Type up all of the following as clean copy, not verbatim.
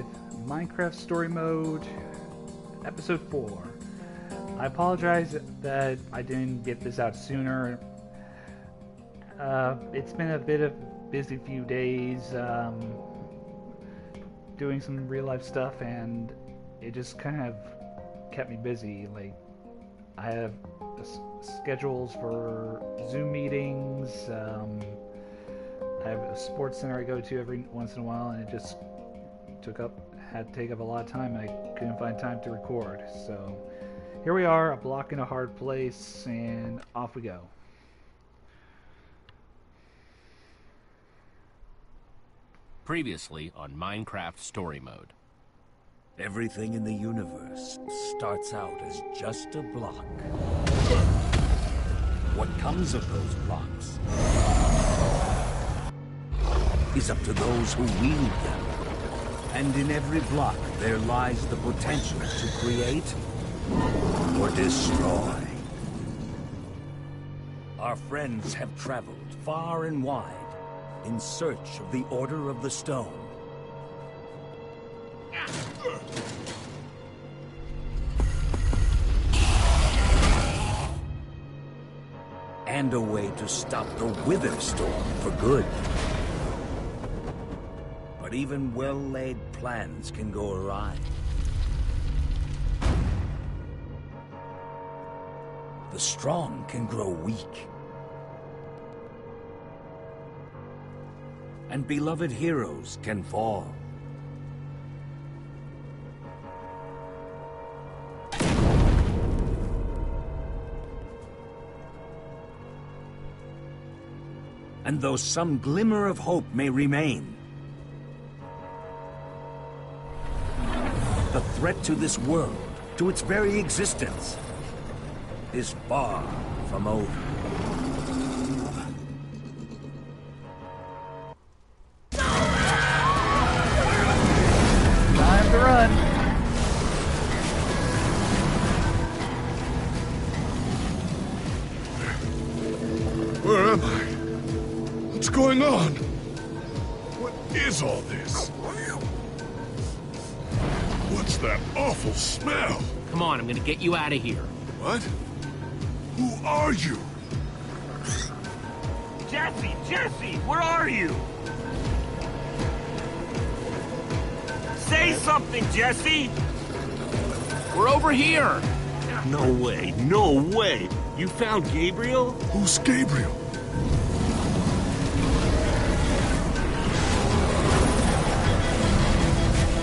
Minecraft Story Mode, Episode 4. I apologize that I didn't get this out sooner. It's been a bit of a busy few days doing some real life stuff, and it just kind of kept me busy. Like, I have schedules for Zoom meetings, I have a sports center I go to every once in a while, and it just had to take up a lot of time, and I couldn't find time to record. So here we are, a block in a hard place, and off we go. Previously on Minecraft Story Mode. Everything in the universe starts out as just a block. What comes of those blocks is up to those who wield them. And in every block, there lies the potential to create or destroy. Our friends have traveled far and wide in search of the Order of the Stone. And a way to stop the Wither Storm for good. But even well-laid plans can go awry. The strong can grow weak. And beloved heroes can fall. And though some glimmer of hope may remain, the threat to this world, to its very existence, is far from over. Time to run! Where am I? What's going on? What is all this? What's that awful smell? Come on, I'm gonna get you out of here. What? Who are you? Jesse, where are you? Say something, Jesse! We're over here! No way! You found Gabriel? Who's Gabriel?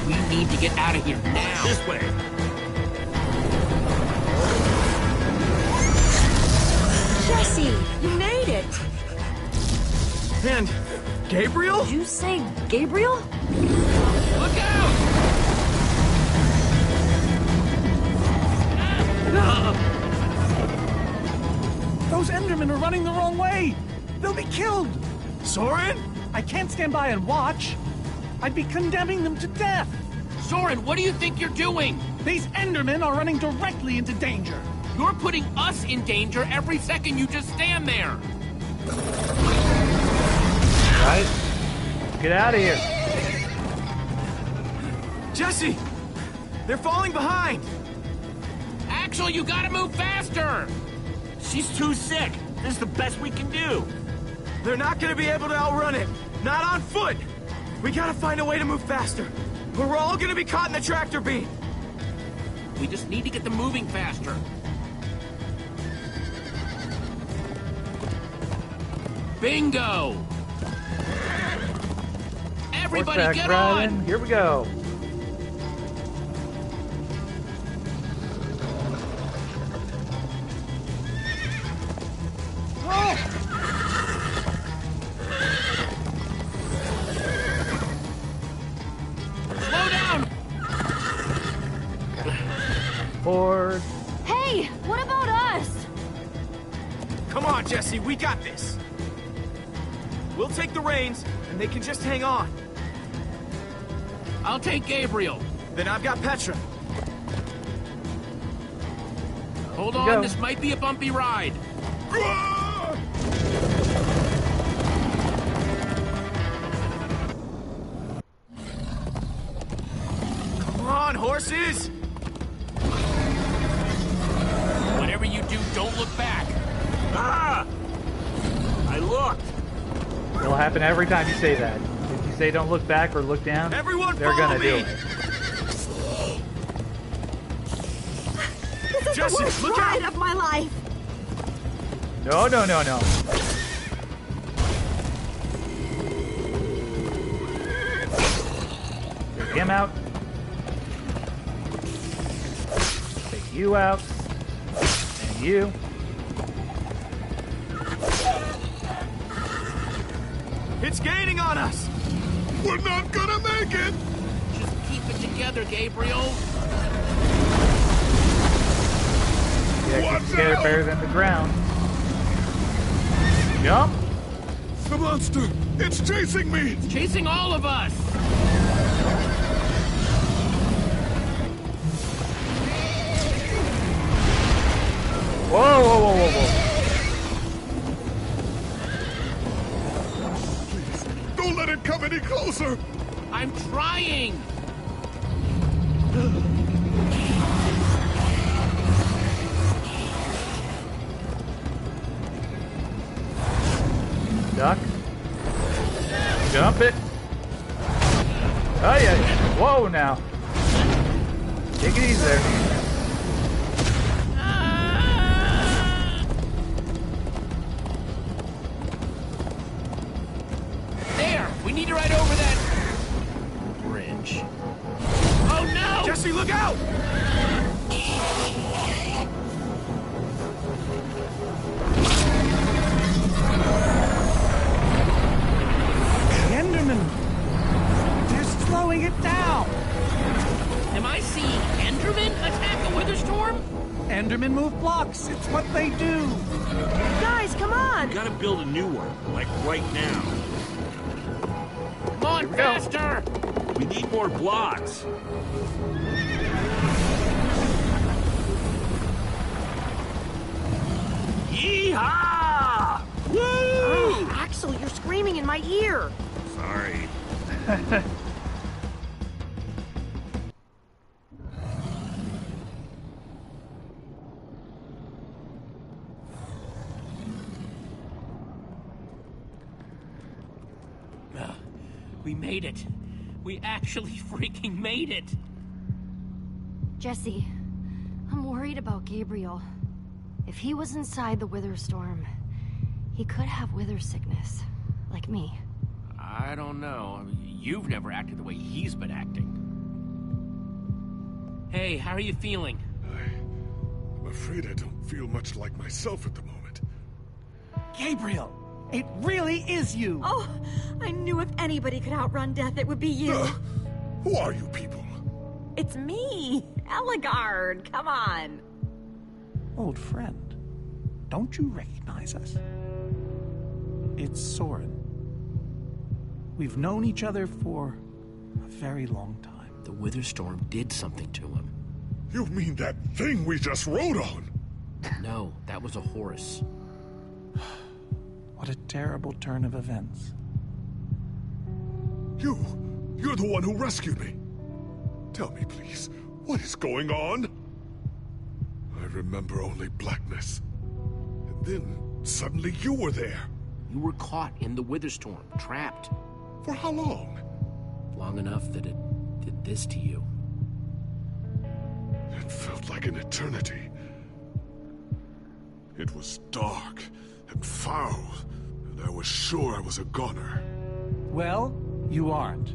We need to get out of here now! This way! Jesse, you made it! And Gabriel? Did you say Gabriel? Look out! Those Endermen are running the wrong way! They'll be killed! Soren? I can't stand by and watch. I'd be condemning them to death. Soren, what do you think you're doing? These Endermen are running directly into danger. You're putting us in danger every second you just stand there! Right? Get out of here! Jesse! They're falling behind! Axel, you gotta move faster! She's too sick. This is the best we can do. They're not gonna be able to outrun it. Not on foot! We gotta find a way to move faster. Or we're all gonna be caught in the tractor beam. We just need to get them moving faster. Bingo! Everybody Horseback get riding. on! Here we go! Slow down! Forward. Hey, what about us? Come on, Jesse, we got this. We'll take the reins, and they can just hang on. I'll take Gabriel. Then I've got Petra. Hold Go. on, this might be a bumpy ride. on, horses! Whatever you do, don't look back. Ah! I looked. It'll happen every time you say that. If you say don't look back or look down, Everyone they're follow gonna do me! it. This is Jesse, the worst look ride out! of my life. No, no, no, no. Take him out. Take you out. And you. It's gaining on us! We're not gonna make it! Just keep it together, Gabriel. Yeah, Watch keep together out! better than the ground. Jump. The monster! It's chasing me! It's chasing all of us. Whoa, whoa, whoa, whoa, whoa. Please, don't let it come any closer! I'm trying. Duck. Jump it. Oh, yeah. Whoa, now. Take it easy there. There. We need to ride over that bridge. Oh no! Jesse, look out! The Endermen! They're slowing it down! Am I seeing Enderman attack a Witherstorm? Endermen move blocks. It's what they do. Guys, come on. Gotta build a new one, like right now. Come on, faster! We need more blocks. Yeehaw! Woo! Oh, Axel, you're screaming in my ear. Sorry. We made it. We actually freaking made it. Jesse, I'm worried about Gabriel. If he was inside the Witherstorm, he could have wither sickness, like me. I don't know. I mean, you've never acted the way he's been acting. Hey, how are you feeling? I'm afraid I don't feel much like myself at the moment. Gabriel, it really is you. Oh, I knew if anybody could outrun death, it would be you. Who are you people? It's me, Ellegaard. Come on. Old friend, don't you recognize us? It's Soren. We've known each other for a very long time. The Witherstorm did something to him. You mean that thing we just rode on? No, that was a horse. What a terrible turn of events. You're the one who rescued me. Tell me, please, what is going on? I remember only blackness. And then, suddenly you were there. You were caught in the Witherstorm, trapped. For how long? Long enough that it did this to you. It felt like an eternity. It was dark and foul, and I was sure I was a goner. Well, you aren't.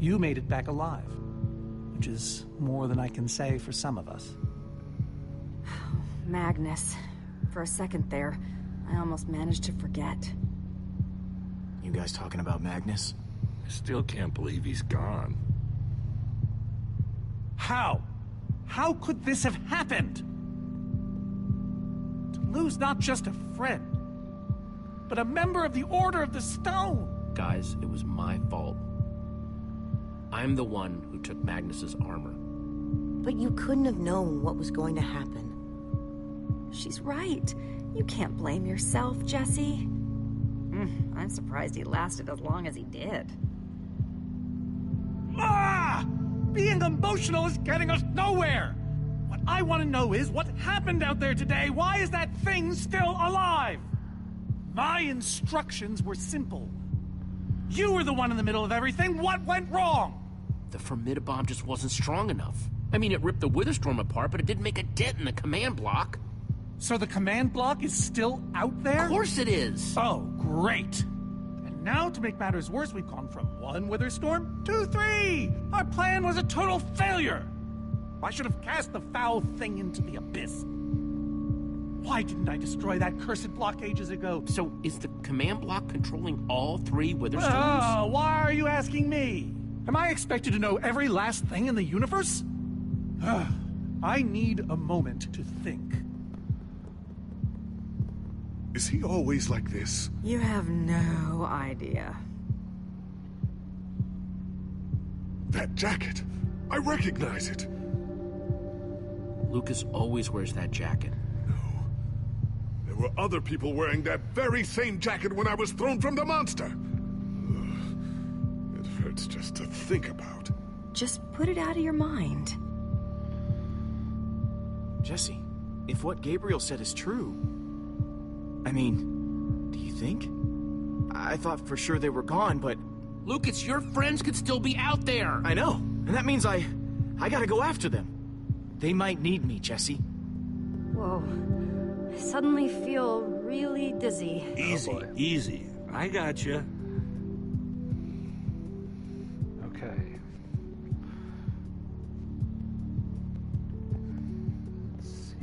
You made it back alive, which is more than I can say for some of us. Magnus. For a second there, I almost managed to forget. You guys talking about Magnus? I still can't believe he's gone. How? How could this have happened? To lose not just a friend, but a member of the Order of the Stone. Guys, it was my fault. I'm the one who took Magnus's armor. But you couldn't have known what was going to happen. She's right. You can't blame yourself, Jesse. I'm surprised he lasted as long as he did. Ah! Being emotional is getting us nowhere! What I want to know is what happened out there today. Why is that thing still alive? My instructions were simple. You were the one in the middle of everything. What went wrong? The Formidabomb just wasn't strong enough. I mean, it ripped the Witherstorm apart, but it didn't make a dent in the command block. So the command block is still out there? Of course it is! Oh, great. And now, to make matters worse, we've gone from 1 Witherstorm to 3! Our plan was a total failure! I should have cast the foul thing into the abyss. Why didn't I destroy that cursed block ages ago? So, is the command block controlling all 3 Witherstorms? Oh, why are you asking me? Am I expected to know every last thing in the universe? I need a moment to think. Is he always like this? You have no idea. That jacket! I recognize it! Lucas always wears that jacket. No. There were other people wearing that very same jacket when I was thrown from the monster. Ugh. It hurts just to think about. Just put it out of your mind. Jesse, if what Gabriel said is true... I mean, do you think? I thought for sure they were gone, but... Lucas, your friends could still be out there! I know, and that means I gotta go after them. They might need me, Jesse. Whoa. I suddenly feel really dizzy. Easy, easy. I got you. Okay. Let's see.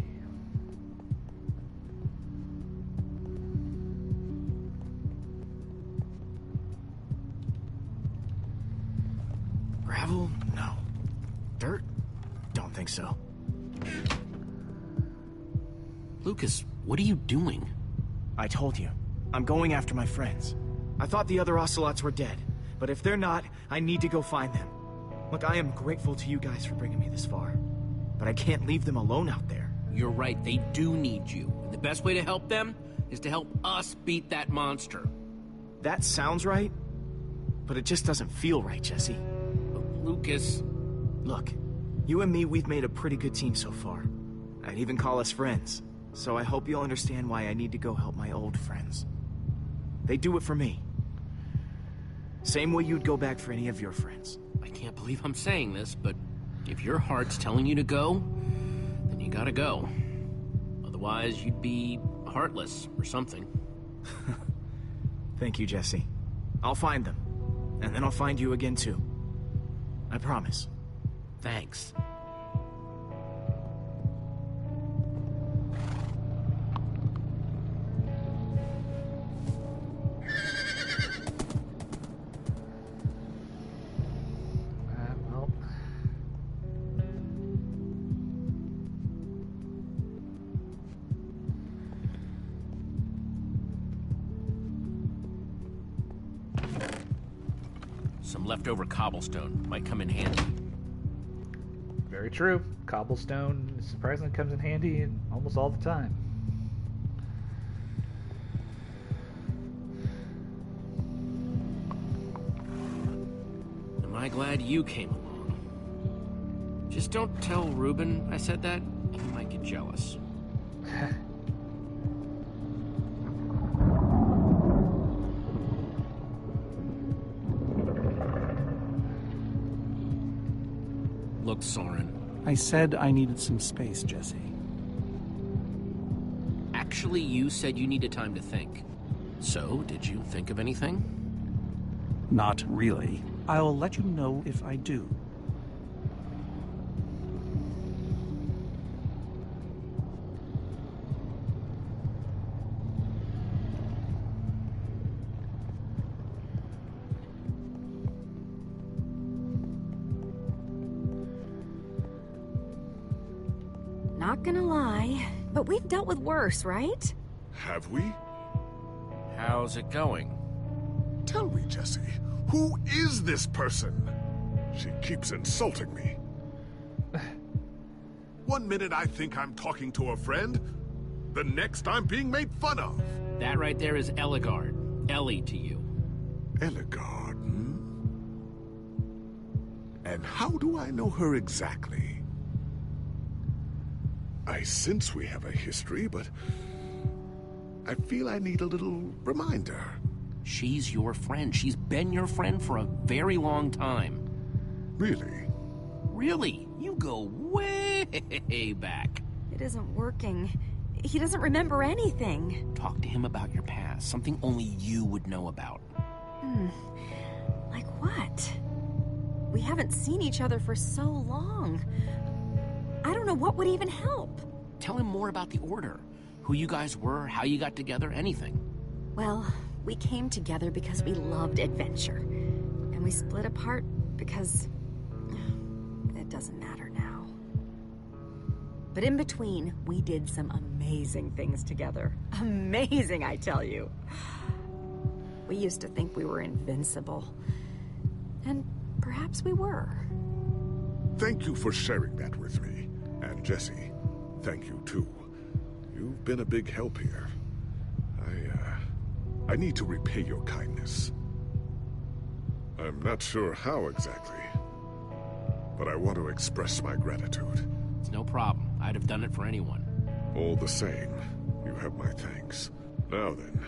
Gravel? No. Dirt? Don't think so. Lucas, what are you doing? I told you. I'm going after my friends. I thought the other Ocelots were dead, but if they're not, I need to go find them. Look, I am grateful to you guys for bringing me this far, but I can't leave them alone out there. You're right, they do need you. And the best way to help them is to help us beat that monster. That sounds right, but it just doesn't feel right, Jesse. Lucas... Look, you and me, we've made a pretty good team so far. I'd even call us friends. So I hope you'll understand why I need to go help my old friends. They do it for me. Same way you'd go back for any of your friends. I can't believe I'm saying this, but if your heart's telling you to go, then you gotta go. Otherwise, you'd be heartless or something. Thank you, Jesse. I'll find them. And then I'll find you again, too. I promise. Thanks. Well. Some leftover cobblestone might come in handy. Very true. Cobblestone surprisingly comes in handy almost all the time. Am I glad you came along? Just don't tell Reuben I said that. He might get jealous. Look, Soren. I said I needed some space, Jesse. Actually, you said you needed time to think. So, did you think of anything? Not really. I'll let you know if I do. Not gonna lie, but we've dealt with worse, right? Have we? How's it going? Tell me, Jesse, who is this person? She keeps insulting me. One minute I think I'm talking to a friend, the next I'm being made fun of. That right there is Ellegaard. Ellie to you. Ellegaard, hmm? And how do I know her exactly? I sense we have a history, but I feel I need a little reminder. She's your friend. She's been your friend for a very long time. Really? Really? You go way back. It isn't working. He doesn't remember anything. Talk to him about your past, something only you would know about. Like what? We haven't seen each other for so long. I don't know what would even help. Tell him more about the Order. Who you guys were, how you got together, anything. Well, we came together because we loved adventure. And we split apart because... it doesn't matter now. But in between, we did some amazing things together. Amazing, I tell you. We used to think we were invincible. And perhaps we were. Thank you for sharing that with me. And Jesse, thank you too. You've been a big help here. I need to repay your kindness. I'm not sure how exactly, but I want to express my gratitude. It's no problem. I'd have done it for anyone. All the same, you have my thanks. Now then,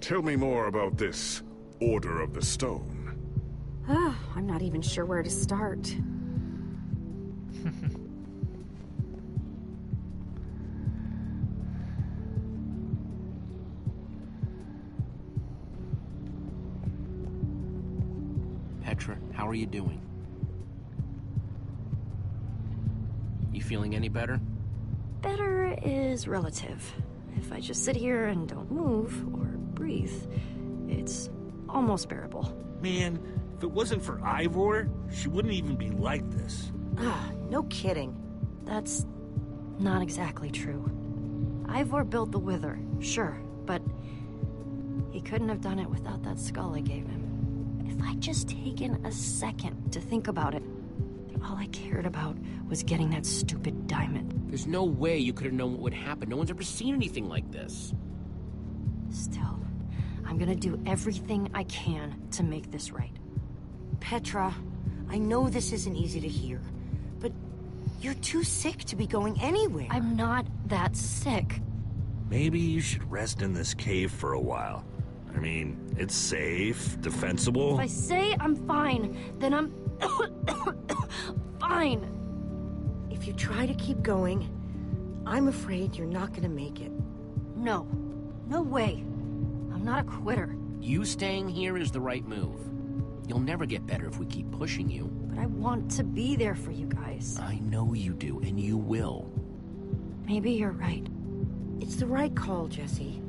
tell me more about this Order of the Stone. I'm not even sure where to start. Petra, how are you doing? You feeling any better? Better is relative. If I just sit here and don't move or breathe, it's almost bearable. Man, if it wasn't for Ivor, she wouldn't even be like this. No kidding. That's not exactly true. Ivor built the Wither, sure, but he couldn't have done it without that skull I gave him. If I'd just taken a second to think about it, all I cared about was getting that stupid diamond. There's no way you could have known what would happen. No one's ever seen anything like this. Still, I'm gonna do everything I can to make this right. Petra, I know this isn't easy to hear, but you're too sick to be going anywhere. I'm not that sick. Maybe you should rest in this cave for a while. I mean, it's safe, defensible. If I say I'm fine, then I'm fine. If you try to keep going, I'm afraid you're not gonna make it. No. No way. I'm not a quitter. You staying here is the right move. You'll never get better if we keep pushing you. But I want to be there for you guys. I know you do, and you will. Maybe you're right. It's the right call, Jesse.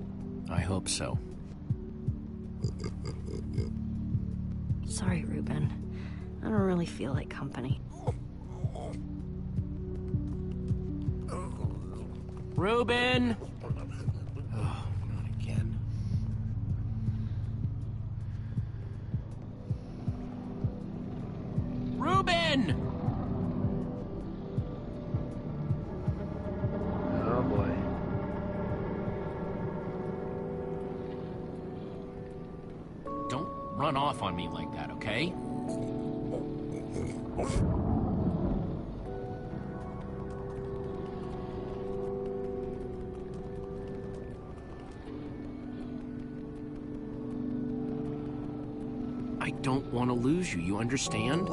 I hope so. Sorry, Reuben. I don't really feel like company. Reuben! Oh, not again. Reuben! Oh boy. Don't run off on me like that, okay? I don't want to lose you, you understand?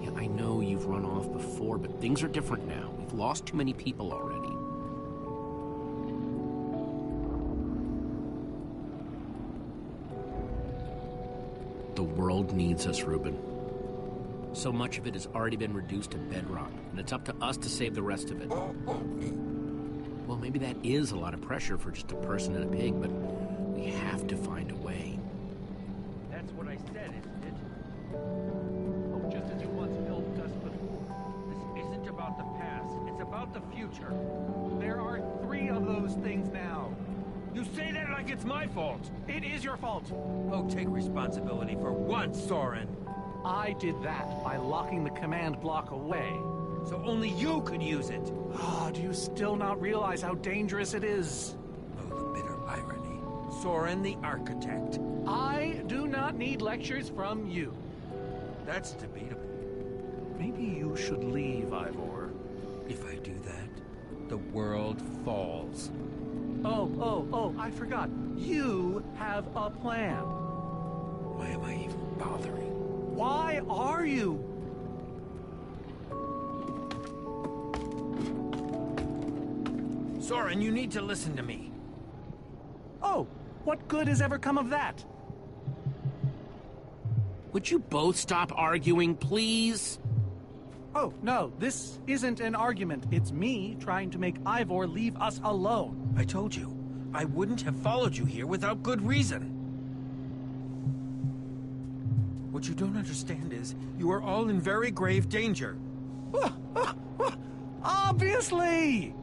Yeah, I know you've run off before, but things are different now. We've lost too many people already. The world needs us, Reuben. So much of it has already been reduced to bedrock, and it's up to us to save the rest of it. Well, maybe that is a lot of pressure for just a person and a pig, but we have to find a way. That's what I said, isn't it? Oh, just as you once helped us before. This isn't about the past, it's about the future. There are 3 of those things now. You say that like it's my fault. It is your fault. Oh, take responsibility for once, Soren. I did that by locking the command block away. So only you could use it. Do you still not realize how dangerous it is? Oh, the bitter irony. Soren the architect. I do not need lectures from you. That's debatable. Maybe you should leave, Ivor. If I do that, the world falls. Oh, I forgot. You have a plan. Why am I even bothering? Why are you? Soren, you need to listen to me. Oh, what good has ever come of that? Would you both stop arguing, please? Oh, no, this isn't an argument. It's me trying to make Ivor leave us alone. I told you, I wouldn't have followed you here without good reason. What you don't understand is, you are all in very grave danger. Obviously!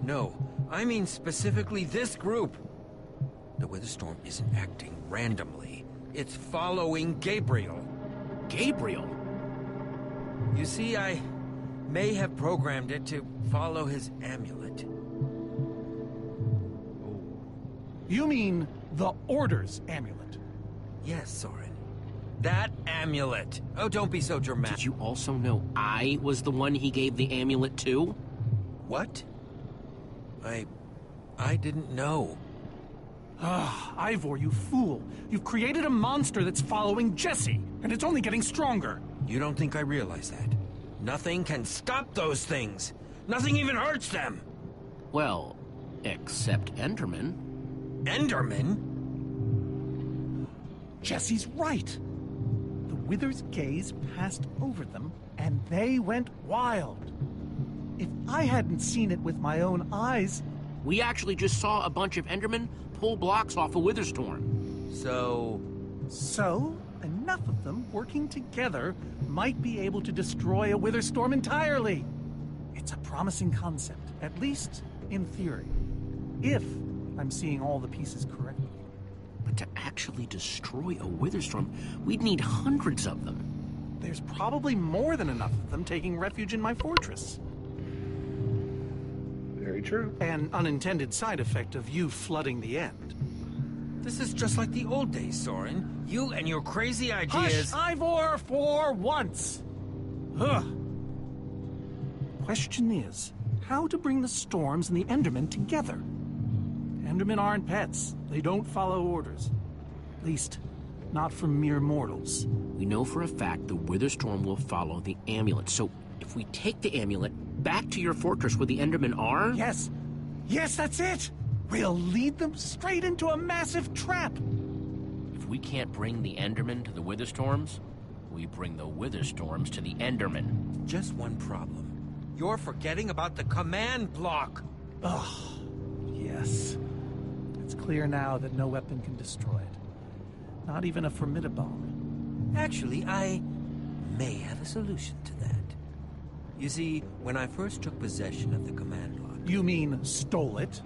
No, I mean specifically this group. The Witherstorm isn't acting randomly. It's following Gabriel. Gabriel? You see, I may have programmed it to follow his amulet. You mean the Order's amulet? Yes, Soren. That amulet. Oh, don't be so dramatic. Did you also know I was the one he gave the amulet to? What? I didn't know. Ivor, you fool. You've created a monster that's following Jesse, and it's only getting stronger. You don't think I realize that? Nothing can stop those things. Nothing even hurts them. Well, except Enderman. Enderman? Jesse's right. The Wither's gaze passed over them, and they went wild. If I hadn't seen it with my own eyes... We actually just saw a bunch of Endermen pull blocks off a Witherstorm. So, enough of them working together might be able to destroy a Witherstorm entirely. It's a promising concept, at least in theory. If I'm seeing all the pieces correctly. But to actually destroy a Witherstorm, we'd need hundreds of them. There's probably more than enough of them taking refuge in my fortress. Very true. An unintended side effect of you flooding the end. This is just like the old days, Soren. You and your crazy ideas... Hush, Ivor, for once! Ugh. Question is, how to bring the Storms and the Endermen together? Endermen aren't pets. They don't follow orders. At least, not from mere mortals. We know for a fact the Witherstorm will follow the amulet, so if we take the amulet back to your fortress where the Endermen are... Yes! Yes, that's it! We'll lead them straight into a massive trap! If we can't bring the Endermen to the Witherstorms, we bring the Witherstorms to the Endermen. Just one problem. You're forgetting about the command block! Ugh. Yes. It's clear now that no weapon can destroy it. Not even a Formidabone. Actually, I may have a solution to that. You see, when I first took possession of the command block... You mean stole it?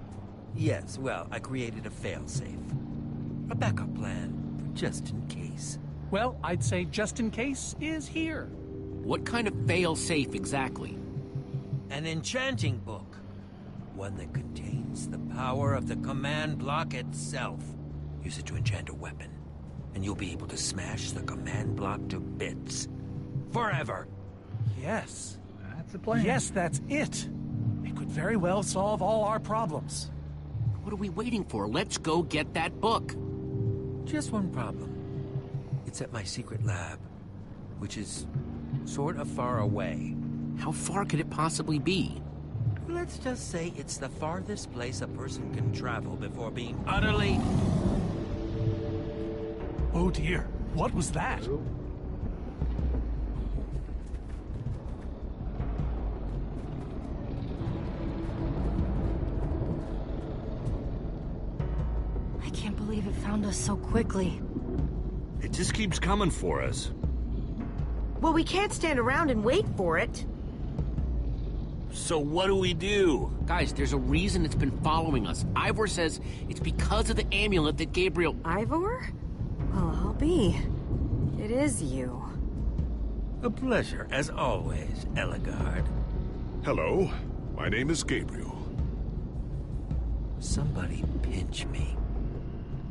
Yes, well, I created a failsafe. A backup plan, for just in case. Well, I'd say just in case is here. What kind of fail-safe exactly? An enchanting book. One that contains the power of the command block itself. Use it to enchant a weapon, and you'll be able to smash the command block to bits. Forever. Yes. That's the plan. Yes, that's it. It could very well solve all our problems. What are we waiting for? Let's go get that book. Just one problem. It's at my secret lab, which is sort of far away. How far could it possibly be? Let's just say it's the farthest place a person can travel before being utterly... Oh dear, what was that? I can't believe it found us so quickly. It just keeps coming for us. Well, we can't stand around and wait for it. So what do we do? Guys, there's a reason it's been following us. Ivor says it's because of the amulet that Gabriel... Ivor? Well, I'll be. It is you. A pleasure, as always, Ellegaard. Hello, my name is Gabriel. Somebody pinch me.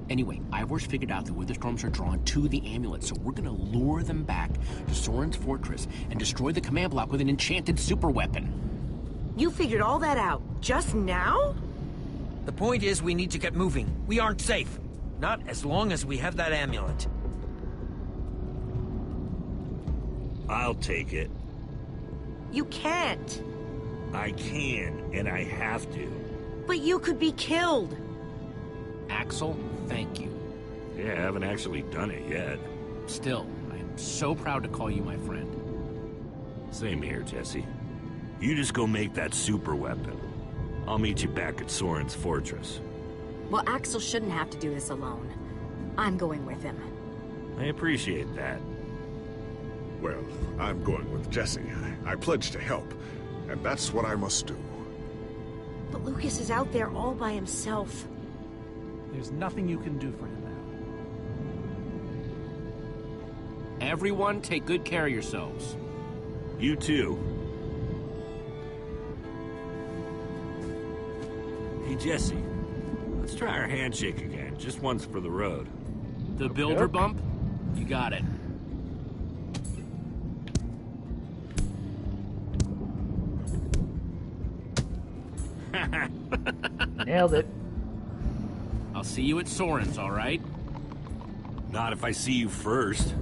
Anyway, Ivor's figured out the Witherstorms are drawn to the amulet, so we're gonna lure them back to Soren's fortress and destroy the command block with an enchanted superweapon. You figured all that out just now? The point is we need to get moving. We aren't safe. Not as long as we have that amulet. I'll take it. You can't. I can, and I have to. But you could be killed. Axel, thank you. Yeah, I haven't actually done it yet. Still, I am so proud to call you my friend. Same here, Jesse. You just go make that super weapon. I'll meet you back at Soren's fortress. Well, Axel shouldn't have to do this alone. I'm going with him. I appreciate that. Well, I'm going with Jesse. I pledged to help, and that's what I must do. But Lucas is out there all by himself. There's nothing you can do for him now. Everyone, take good care of yourselves. You too. Hey, Jesse. Let's try our handshake again, just once for the road. The builder bump? You got it. Nailed it. I'll see you at Soren's, all right? Not if I see you first.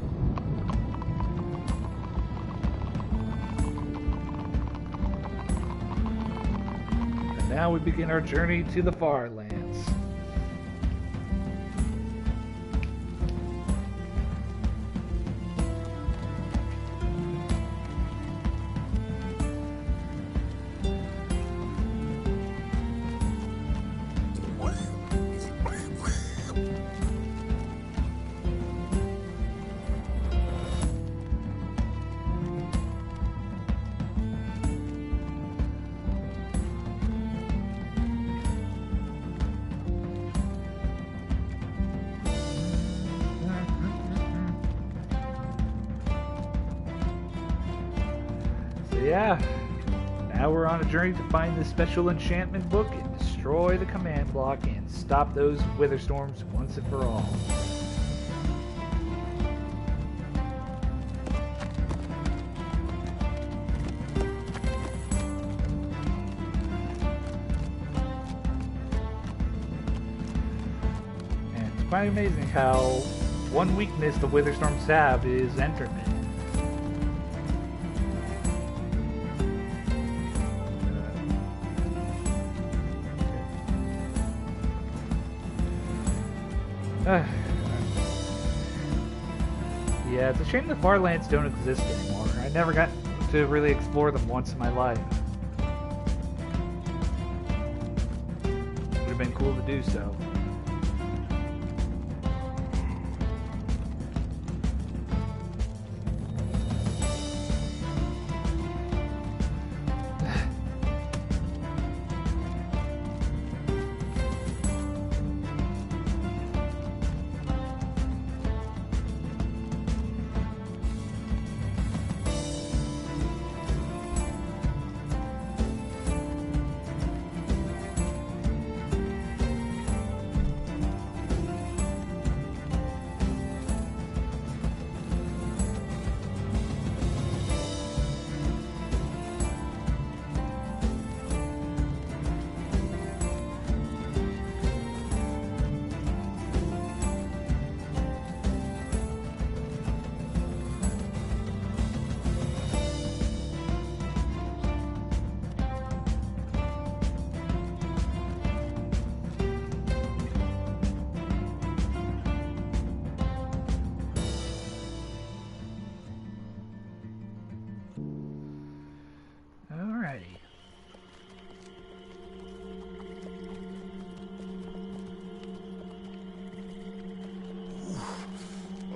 And now we begin our journey to the Far Lands. Yeah, now we're on a journey to find the special enchantment book and destroy the command block and stop those Witherstorms once and for all. And it's quite amazing how one weakness the Witherstorms have is endermen. Yeah, it's a shame the Far Lands don't exist anymore. I never got to really explore them once in my life. Would have been cool to do so.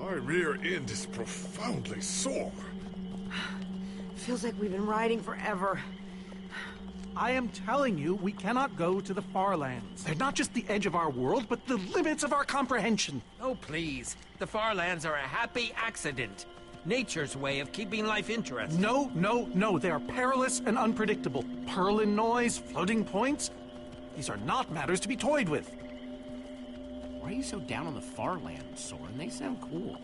My rear end is profoundly sore. Feels like we've been riding forever. I am telling you, we cannot go to the Far Lands. They're not just the edge of our world, but the limits of our comprehension. Oh, please. The Far Lands are a happy accident. Nature's way of keeping life interesting. No, no, no. They are perilous and unpredictable. Purlin noise, floating points. These are not matters to be toyed with. Why are you so down on the Farlands, Soren? They sound cool.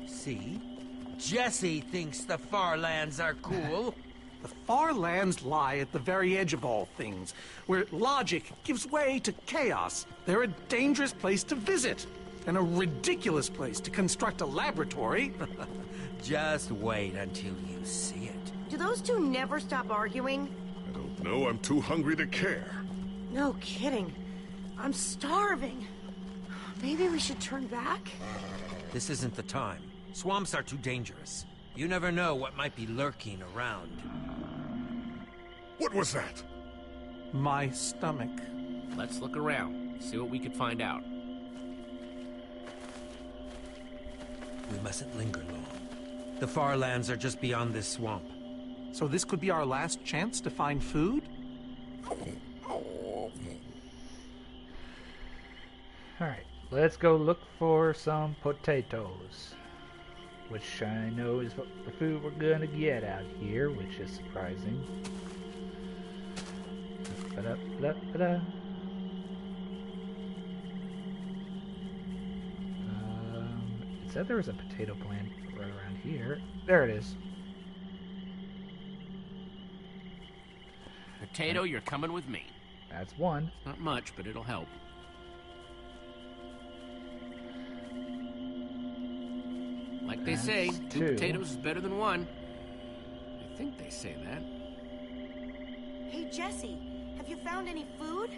See? Jesse thinks the Farlands are cool. The Farlands lie at the very edge of all things, where logic gives way to chaos. They're a dangerous place to visit, and a ridiculous place to construct a laboratory. Just wait until you see it. Do those two never stop arguing? I don't know. I'm too hungry to care. No kidding. I'm starving. Maybe we should turn back? This isn't the time. Swamps are too dangerous. You never know what might be lurking around. What was that? My stomach. Let's look around, see what we could find out. We mustn't linger long. The Farlands are just beyond this swamp. So this could be our last chance to find food? Alright, let's go look for some potatoes. Which I know is what the food we're gonna get out here, which is surprising. Ba-da-ba-da-ba-da. It said there was a potato plant right around here. There it is. Potato, you're coming with me. That's one. Not much, but it'll help. Like they say, two potatoes is better than one. I think they say that. Hey, Jesse, have you found any food?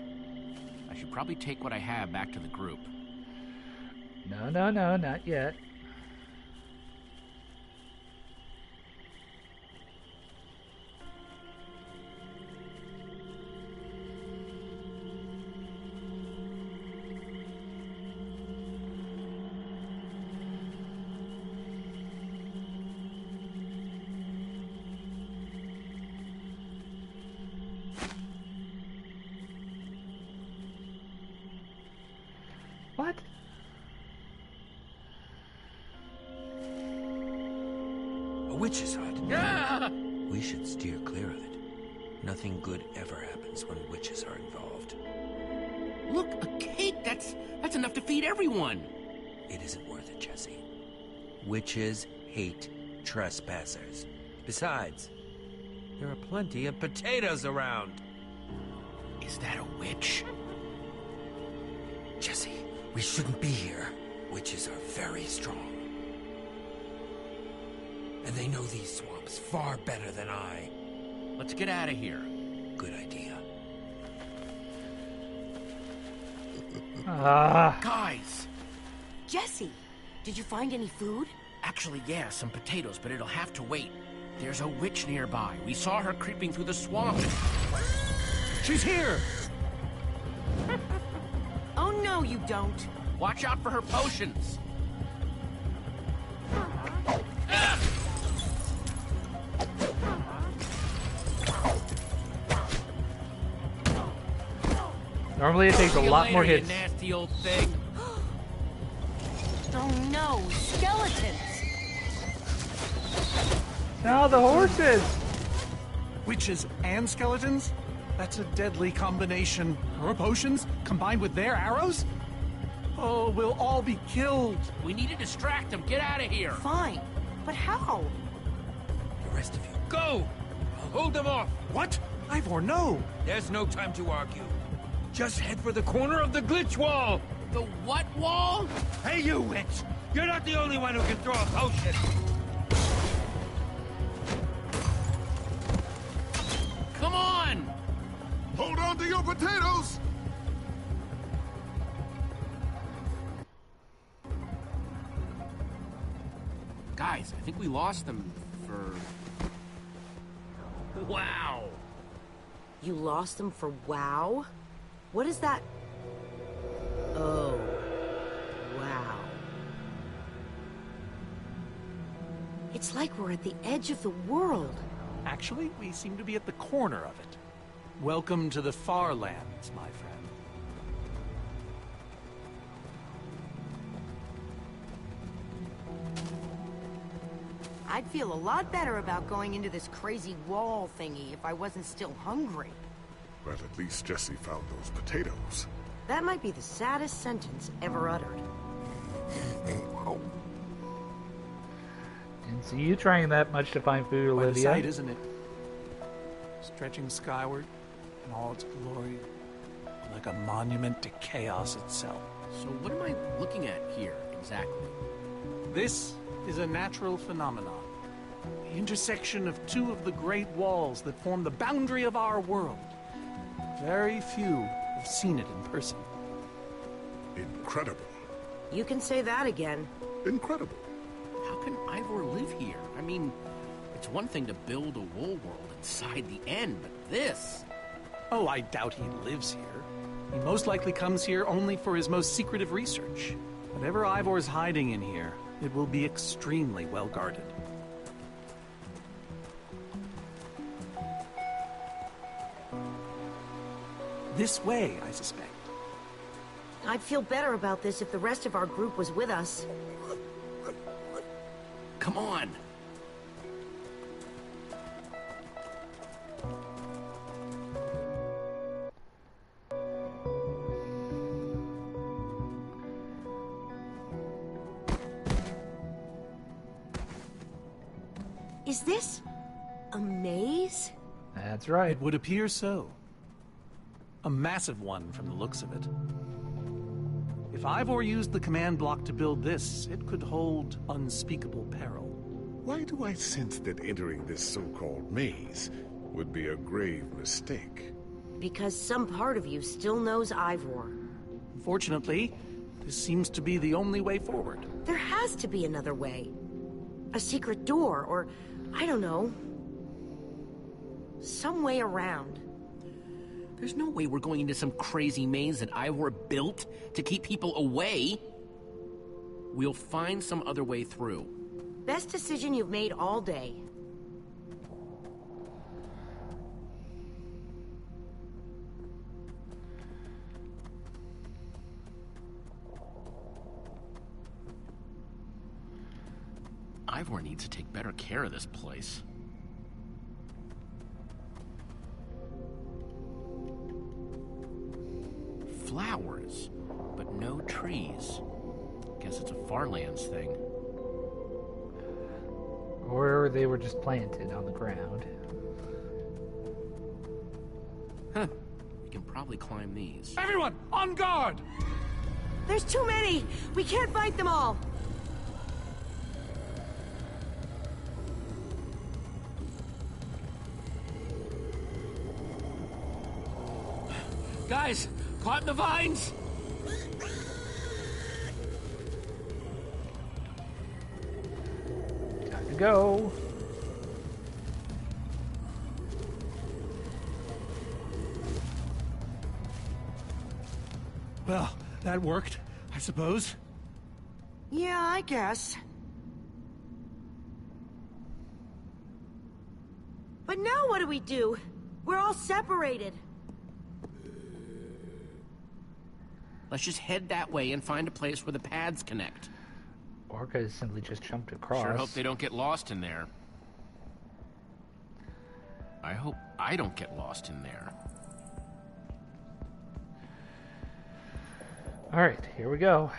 I should probably take what I have back to the group. No, not yet. What? A witch's hut. Ah! We should steer clear of it. Nothing good ever happens when witches are involved. Look, a cake! That's enough to feed everyone! It isn't worth it, Jesse. Witches hate trespassers. Besides, there are plenty of potatoes around. Is that a witch? Jesse, we shouldn't be here. Witches are very strong. And they know these swamps far better than I. Let's get out of here. Good idea. Guys! Jesse, did you find any food? Actually, yeah, some potatoes, but it'll have to wait. There's a witch nearby. We saw her creeping through the swamp. She's here! Oh, no, you don't. Watch out for her potions. Normally it takes a lot more hits. You nasty old thing. Oh, no, skeletons. Now the horses! Witches and skeletons? That's a deadly combination. Her potions combined with their arrows? Oh, we'll all be killed. We need to distract them. Get out of here. Fine, but how? The rest of you, go! I'll hold them off. What? Ivor, no! There's no time to argue. Just head for the corner of the glitch wall. The what wall? Hey, you witch! You're not the only one who can throw a potion. Come on! Hold on to your potatoes! Guys, I think we lost them for... Wow! You lost them for WoW? What is that? Oh, wow. It's like we're at the edge of the world. Actually, we seem to be at the corner of it. Welcome to the Farlands, my friend. I'd feel a lot better about going into this crazy wall thingy if I wasn't still hungry. Well, at least Jesse found those potatoes. That might be the saddest sentence ever uttered. Didn't see you trying that much to find food, Quite a Olivia. sight, isn't it? Stretching skyward in all its glory, like a monument to chaos itself. So what am I looking at here, exactly? This is a natural phenomenon. The intersection of two of the great walls that form the boundary of our world. Very few have seen it in person. Incredible. You can say that again. Incredible. How can Ivor live here? I mean, it's one thing to build a wool world inside the end, but this... Oh, I doubt he lives here. He most likely comes here only for his most secretive research. Whatever Ivor's hiding in here, it will be extremely well guarded. This way, I suspect. I'd feel better about this if the rest of our group was with us. Come on! Is this a maze? That's right. It would appear so. A massive one from the looks of it. If Ivor used the command block to build this, it could hold unspeakable peril. Why do I sense that entering this so-called maze would be a grave mistake? Because some part of you still knows Ivor. Unfortunately, this seems to be the only way forward. There has to be another way. A secret door, or, I don't know, some way around. There's no way we're going into some crazy maze that Ivor built to keep people away. We'll find some other way through. Best decision you've made all day. Ivor needs to take better care of this place. Flowers, but no trees. Guess it's a Farlands thing. Or they were just planted on the ground. Huh. We can probably climb these. Everyone, on guard! There's too many! We can't fight them all! Guys, caught in the vines! Time to go. Well, that worked, I suppose. Yeah, I guess. But now what do we do? We're all separated. Let's just head that way and find a place where the paths connect. Orca has simply just jumped across. Sure hope they don't get lost in there. I hope I don't get lost in there. Alright, here we go.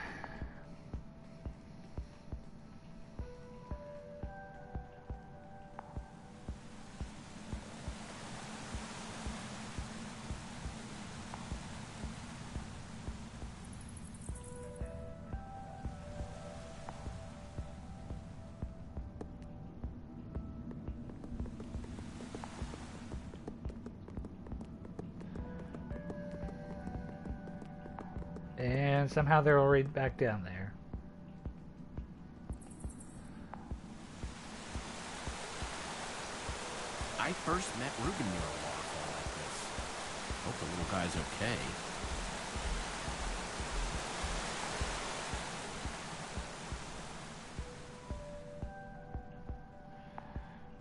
And somehow they're already back down there. I first met Reuben near a waterfall like this. Hope the little guy's okay.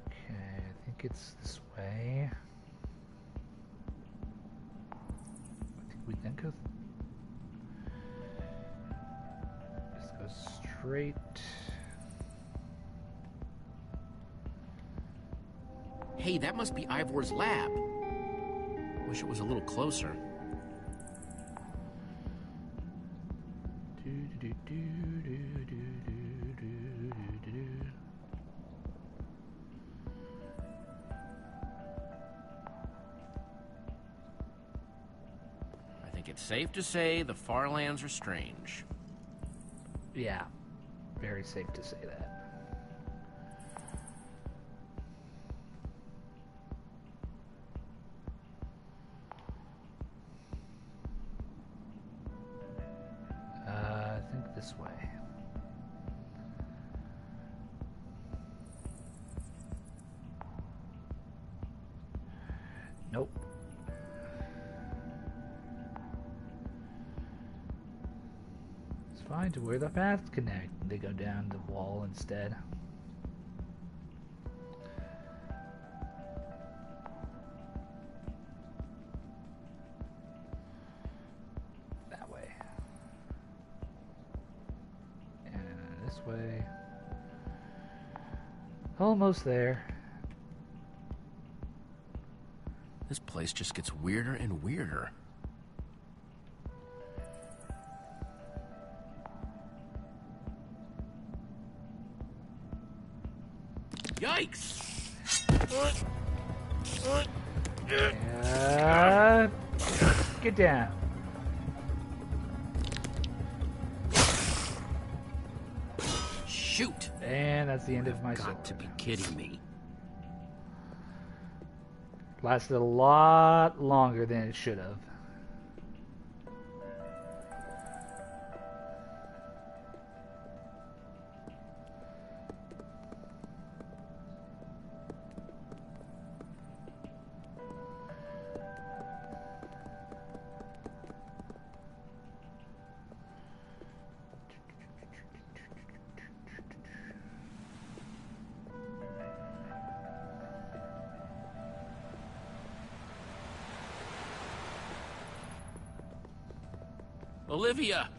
Okay, I think it's this way. I think we then go... Just go straight... Hey, that must be Ivor's lab. Wish it was a little closer. I think it's safe to say the far lands are strange. Yeah, very safe to say that. I think this way. Nope. It's fine to where the paths connect. They go down the wall instead. That way. And this way. Almost there. This place just gets weirder and weirder. Yikes! Get down. Shoot! And that's the end of my You've sword. got to be kidding me. Lasted a lot longer than it should have. Olivia!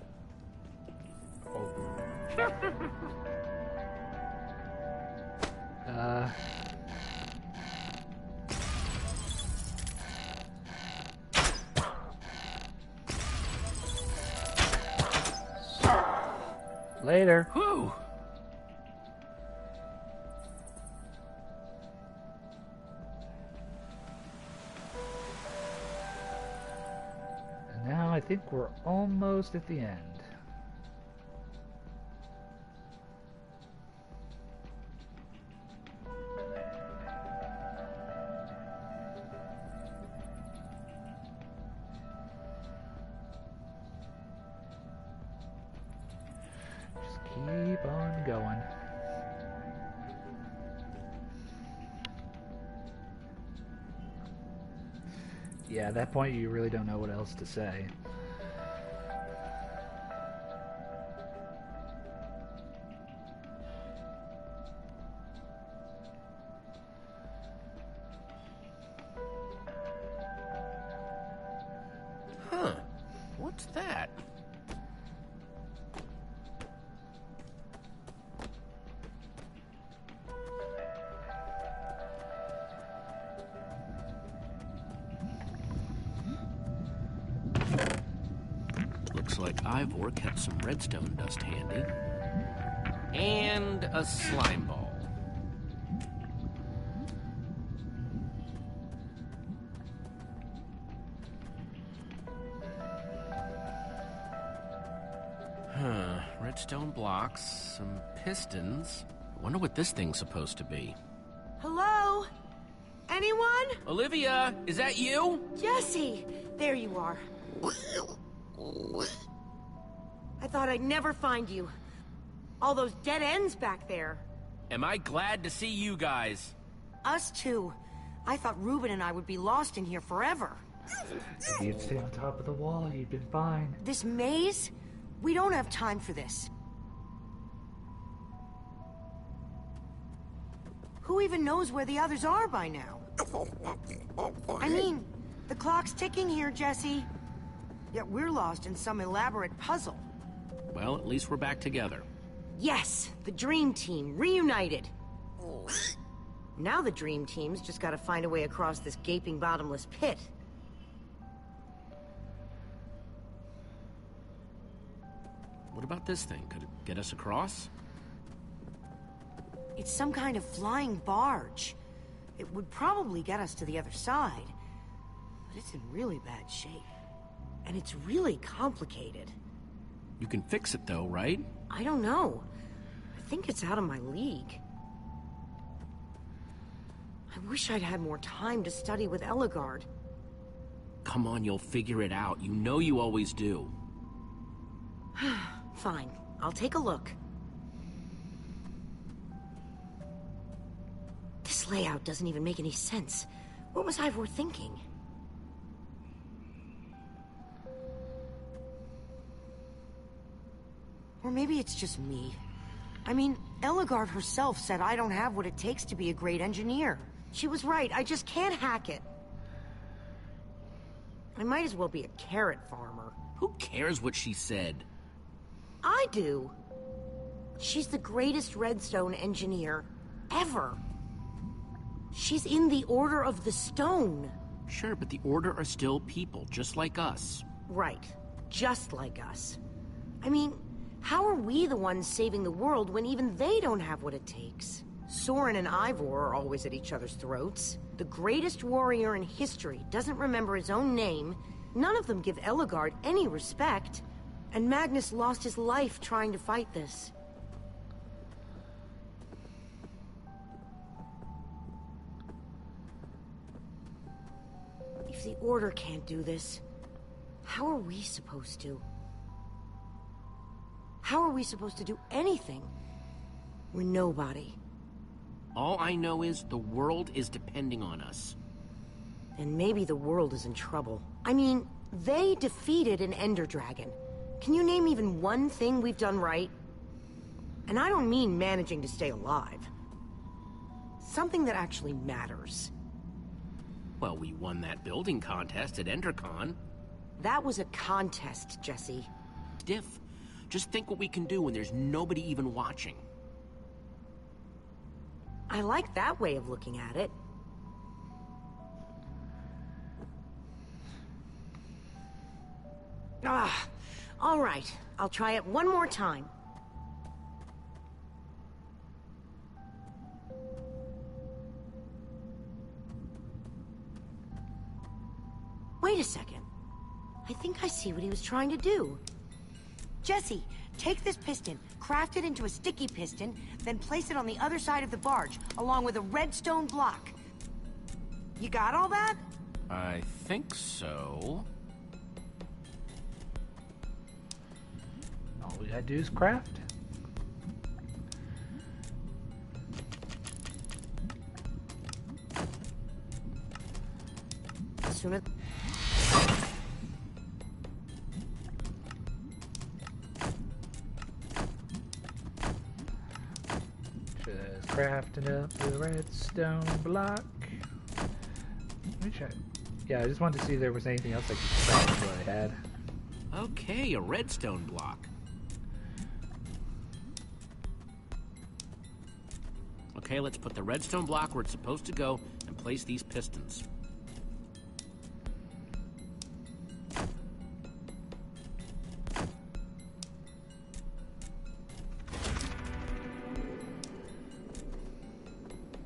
Later. Whew! And now I think we're almost at the end. Just keep on going. Yeah, at that point you really don't know what else to say. Huh. What's that? Looks like Ivor kept some redstone dust handy. And a slime ball. Huh. Redstone blocks, some pistons. I wonder what this thing's supposed to be. Hello? Anyone? Olivia, is that you? Jesse! There you are. I thought I'd never find you. All those dead ends back there. Am I glad to see you guys? Us too. I thought Reuben and I would be lost in here forever. If you'd stay on top of the wall, you'd been fine. This maze? We don't have time for this. Who even knows where the others are by now? I mean, the clock's ticking here, Jesse. Yet we're lost in some elaborate puzzle. Well, at least we're back together. Yes, the Dream Team, reunited. Now the Dream Team's just gotta find a way across this gaping bottomless pit. What about this thing? Could it get us across? It's some kind of flying barge. It would probably get us to the other side. But it's in really bad shape. And it's really complicated. You can fix it though, right? I don't know. I think it's out of my league. I wish I'd had more time to study with Ellegaard. Come on, you'll figure it out. You know you always do. Fine. I'll take a look. This layout doesn't even make any sense. What was Ivor thinking? Or maybe it's just me. I mean, Ellegaard herself said I don't have what it takes to be a great engineer. She was right, I just can't hack it. I might as well be a carrot farmer. Who cares what she said? I do. She's the greatest redstone engineer ever. She's in the Order of the Stone. Sure, but the Order are still people, just like us. Right. Just like us. I mean, how are we the ones saving the world when even they don't have what it takes? Soren and Ivor are always at each other's throats. The greatest warrior in history doesn't remember his own name. None of them give Ellegaard any respect. And Magnus lost his life trying to fight this. If the Order can't do this, how are we supposed to? How are we supposed to do anything? We're nobody. All I know is the world is depending on us. And maybe the world is in trouble. I mean, they defeated an Ender Dragon. Can you name even one thing we've done right? And I don't mean managing to stay alive. Something that actually matters. Well, we won that building contest at EnderCon. That was a contest, Jesse. Diff, just think what we can do when there's nobody even watching. I like that way of looking at it. All right. I'll try it one more time. Wait a second. I think I see what he was trying to do. Jesse, take this piston, craft it into a sticky piston, then place it on the other side of the barge, along with a redstone block. You got all that? I think so. All we gotta do is craft. As soon as... Just crafting up the redstone block. Let me check. Yeah, I just wanted to see if there was anything else I could craft what I had. Okay, a redstone block. Okay, let's put the redstone block where it's supposed to go and place these pistons.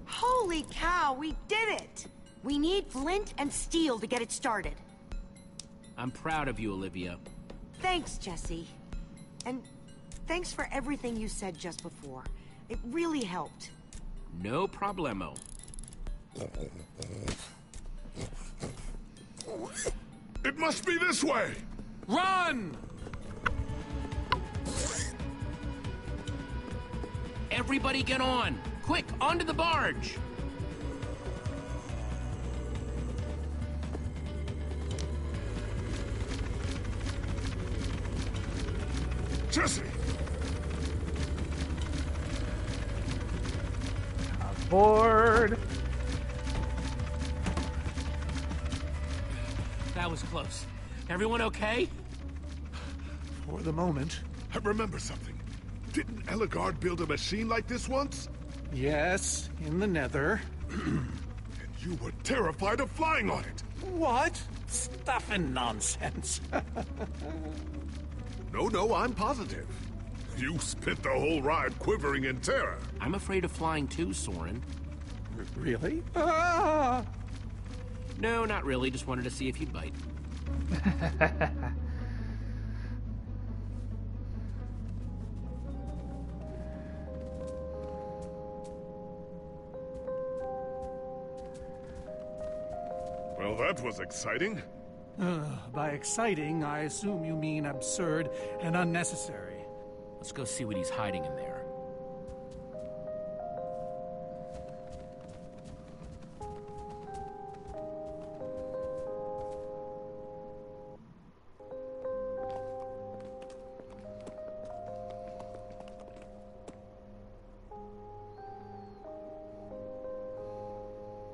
Holy cow, we did it! We need flint and steel to get it started. I'm proud of you, Olivia. Thanks, Jesse. And thanks for everything you said just before. It really helped. No problemo. It must be this way! Run! Everybody get on! Quick, onto the barge! Jesse! Aboard! That was close. Everyone okay? For the moment. I remember something. Didn't Ellegaard build a machine like this once? Yes, in the Nether. And you were terrified of flying on it. What? Stuff and nonsense. No, I'm positive. You spent the whole ride quivering in terror. I'm afraid of flying too, Soren. Really? Ah! No, not really. Just wanted to see if you'd bite. Well, that was exciting. By exciting, I assume you mean absurd and unnecessary. Let's go see what he's hiding in there.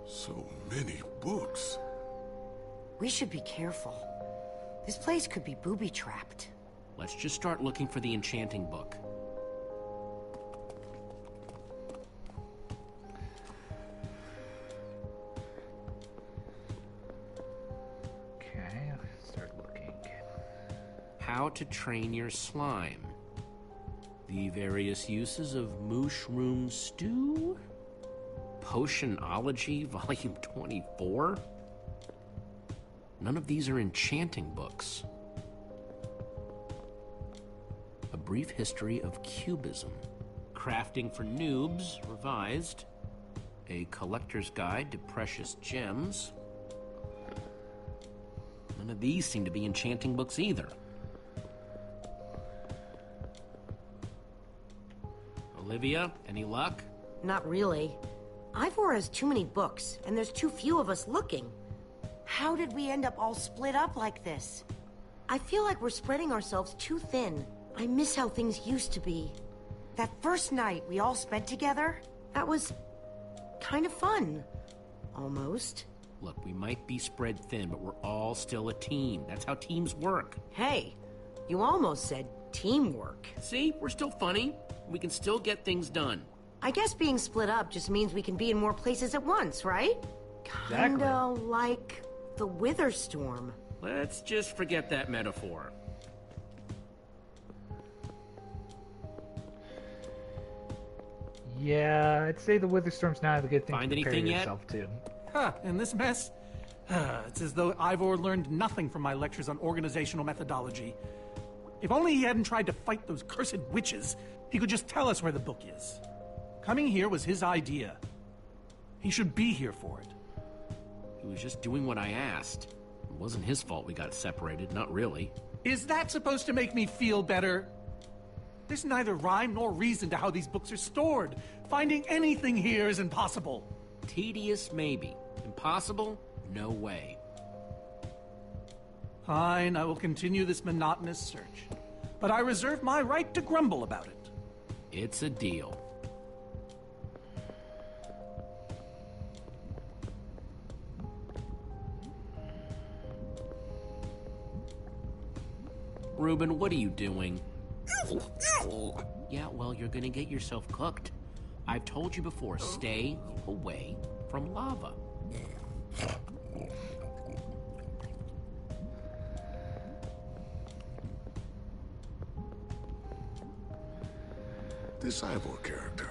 So many books. We should be careful. This place could be booby-trapped. Let's just start looking for the enchanting book. Okay, let's start looking. How to train your slime. The various uses of mushroom stew? Potionology, Volume 24? None of these are enchanting books. A Brief History of Cubism. Crafting for Noobs, revised. A Collector's Guide to Precious Gems. None of these seem to be enchanting books either. Olivia, any luck? Not really. Ivor has too many books, and there's too few of us looking. How did we end up all split up like this? I feel like we're spreading ourselves too thin. I miss how things used to be. That first night we all spent together, that was kind of fun. Almost. Look, we might be spread thin, but we're all still a team. That's how teams work. Hey, you almost said teamwork. See, we're still funny. We can still get things done. I guess being split up just means we can be in more places at once, right? Kinda like the Wither Storm. Let's just forget that metaphor. Yeah, I'd say the Witherstorm's not a good thing Find to prepare anything yet? yourself to. Huh, in this mess? It's as though Ivor learned nothing from my lectures on organizational methodology. If only he hadn't tried to fight those cursed witches, he could just tell us where the book is. Coming here was his idea. He should be here for it. He was just doing what I asked. It wasn't his fault we got separated, not really. Is that supposed to make me feel better? There's neither rhyme nor reason to how these books are stored. Finding anything here is impossible. Tedious, maybe. Impossible? No way. Fine, I will continue this monotonous search. But I reserve my right to grumble about it. It's a deal. Reuben, what are you doing? Yeah, well, you're gonna get yourself cooked. I've told you before, stay away from lava. This Ivor character.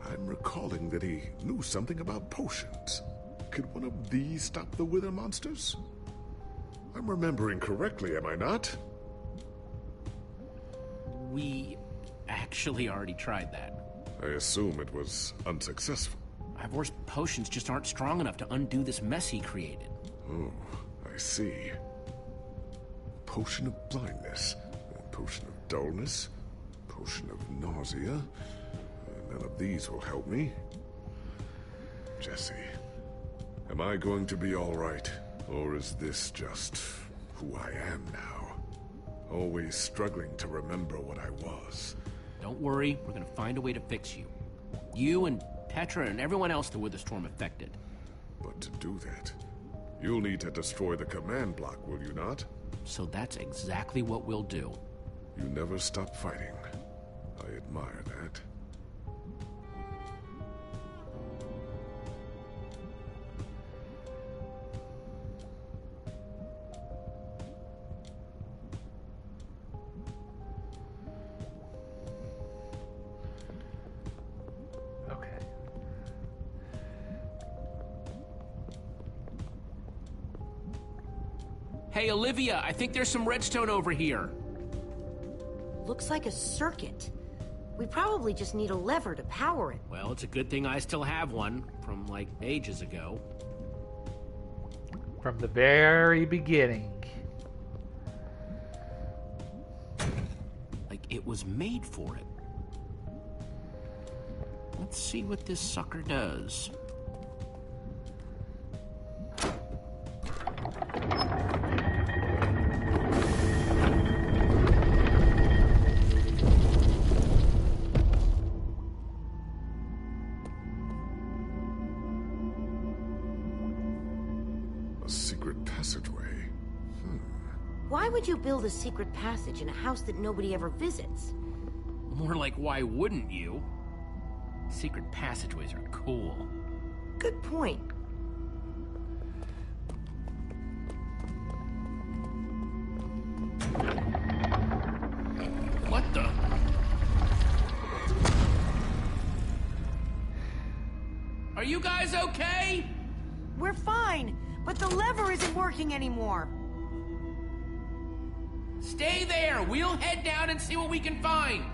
I'm recalling that he knew something about potions. Could one of these stop the Wither monsters? I'm remembering correctly, am I not? We actually already tried that. I assume it was unsuccessful. Ivor's potions just aren't strong enough to undo this mess he created. Oh, I see. Potion of blindness, a potion of dullness, potion of nausea. None of these will help me. Jesse, am I going to be all right? Or is this just who I am now? Always struggling to remember what I was. Don't worry, we're gonna find a way to fix you. You and Petra and everyone else the Witherstorm affected. But to do that, you'll need to destroy the command block, will you not? So that's exactly what we'll do. You never stop fighting. I admire that. Hey, Olivia, I think there's some redstone over here. Looks like a circuit. We probably just need a lever to power it. Well, it's a good thing I still have one from, like, ages ago. From the very beginning. Like it was made for it. Let's see what this sucker does. A secret passageway. Why would you build a secret passage in a house that nobody ever visits? More like, why wouldn't you? Secret passageways are cool. Good point. What the? Are you guys okay? We're fine, but the lever isn't working anymore. Stay there. We'll head down and see what we can find.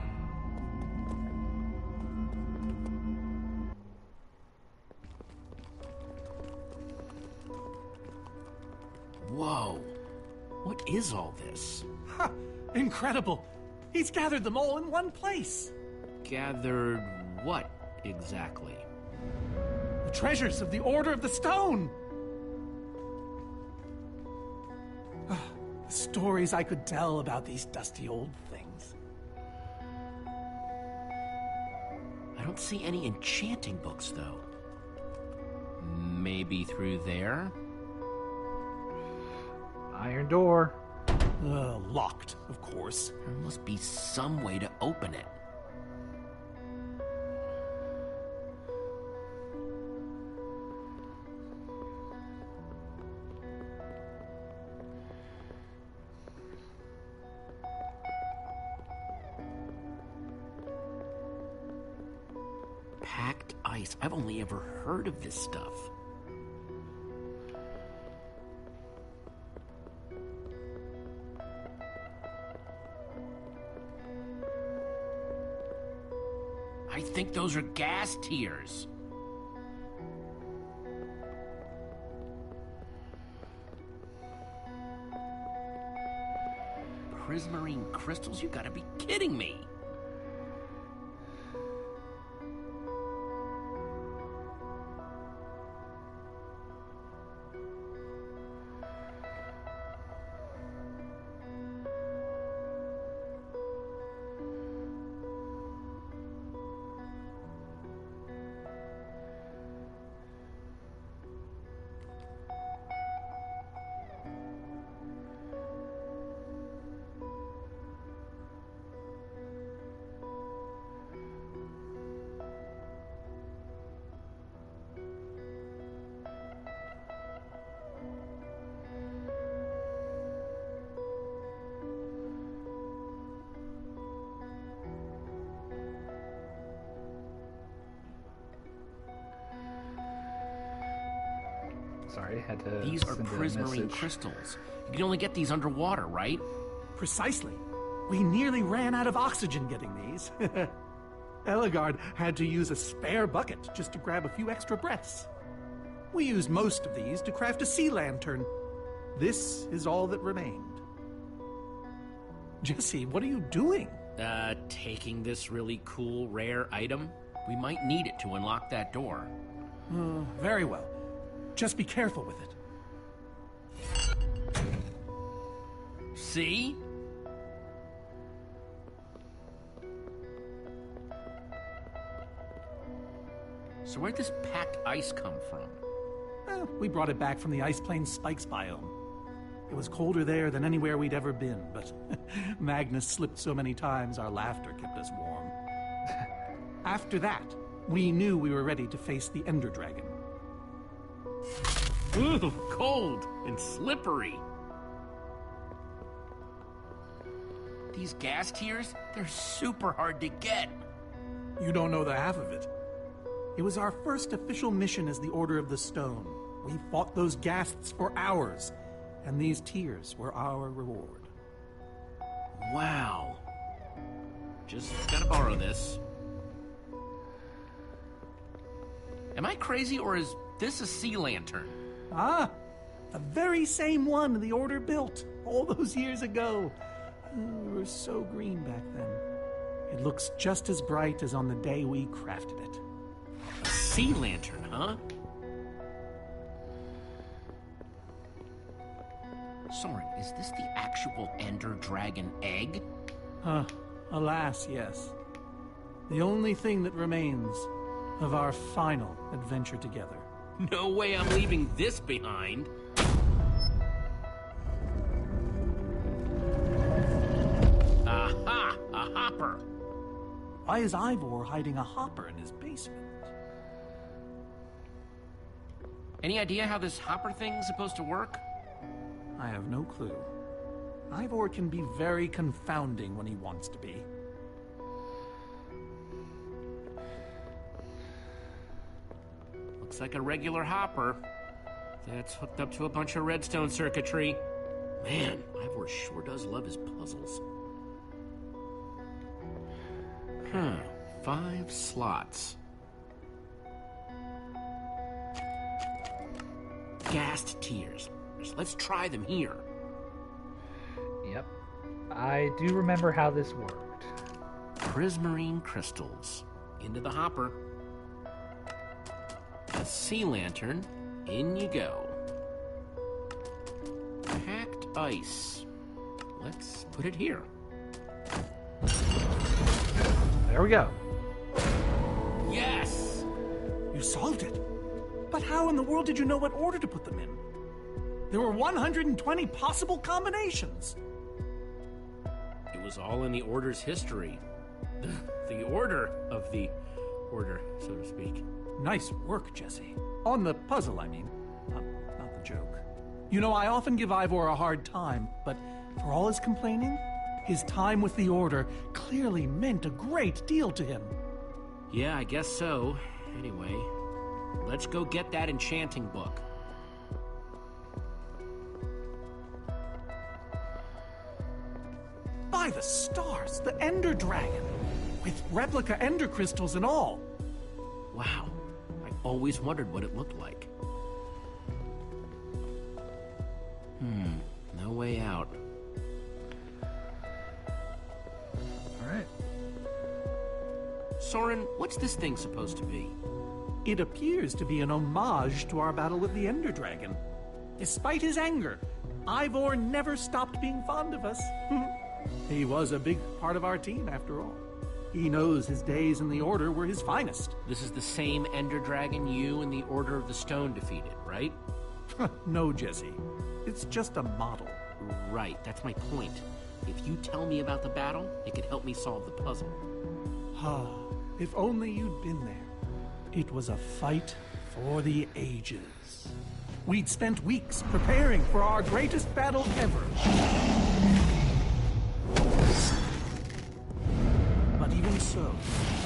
Whoa. What is all this? Ha! Incredible! He's gathered them all in one place. Gathered what exactly? The treasures of the Order of the Stone. The stories I could tell about these dusty old things. I don't see any enchanting books, though. Maybe through there? Iron door. Locked, of course. There must be some way to open it. Packed ice. I've only ever heard of this stuff. I think those are gas tiers. Prismarine crystals? You gotta be kidding me. Sorry, had to. These are prismarine crystals. You can only get these underwater, right? Precisely. We nearly ran out of oxygen getting these. Ellegaard had to use a spare bucket just to grab a few extra breaths. We used most of these to craft a sea lantern. This is all that remained. Jesse, what are you doing? Taking this really cool, rare item. We might need it to unlock that door. Very well. Just be careful with it. See? So where'd this packed ice come from? We brought it back from the Ice Plains Spikes biome. It was colder there than anywhere we'd ever been, but Magnus slipped so many times our laughter kept us warm. After that, we knew we were ready to face the Ender Dragon. Ooh, cold and slippery. These gas tiers, they're super hard to get. You don't know the half of it. It was our first official mission as the Order of the Stone. We fought those ghasts for hours. and these tears were our reward. Wow. Just gotta borrow this. Am I crazy, or is this a sea lantern? Ah, the very same one the Order built all those years ago. We were so green back then. It looks just as bright as on the day we crafted it. A sea lantern, huh? Soren, is this the actual Ender Dragon egg? Alas, yes. The only thing that remains of our final adventure together. No way I'm leaving this behind. Aha! A hopper! Why is Ivor hiding a hopper in his basement? Any idea how this hopper thing's supposed to work? I have no clue. Ivor can be very confounding when he wants to be. Looks like a regular hopper. That's hooked up to a bunch of redstone circuitry. Man, Ivor sure does love his puzzles. 5 slots. Gassed tears. Let's try them here. Yep. I do remember how this worked. Prismarine crystals. Into the hopper. A sea lantern. In you go. Packed ice. Let's put it here. There we go. Yes! You solved it. But how in the world did you know what order to put them in? There were 120 possible combinations. It was all in the Order's history. The order of the Order, so to speak. Nice work, Jesse. On the puzzle, I mean. Not the joke. You know, I often give Ivor a hard time, but for all his complaining, his time with the Order clearly meant a great deal to him. Yeah, I guess so. Anyway, let's go get that enchanting book. By the stars, the Ender Dragon, with replica Ender crystals and all. Wow, I always wondered what it looked like. No way out. Alright. Soren, what's this thing supposed to be? It appears to be an homage to our battle with the Ender Dragon. Despite his anger, Ivor never stopped being fond of us. He was a big part of our team, after all. He knows his days in the Order were his finest. This is the same Ender Dragon you and the Order of the Stone defeated, right? No, Jesse. It's just a model. Right, that's my point. If you tell me about the battle, it could help me solve the puzzle. If only you'd been there. It was a fight for the ages. We'd spent weeks preparing for our greatest battle ever. But even so,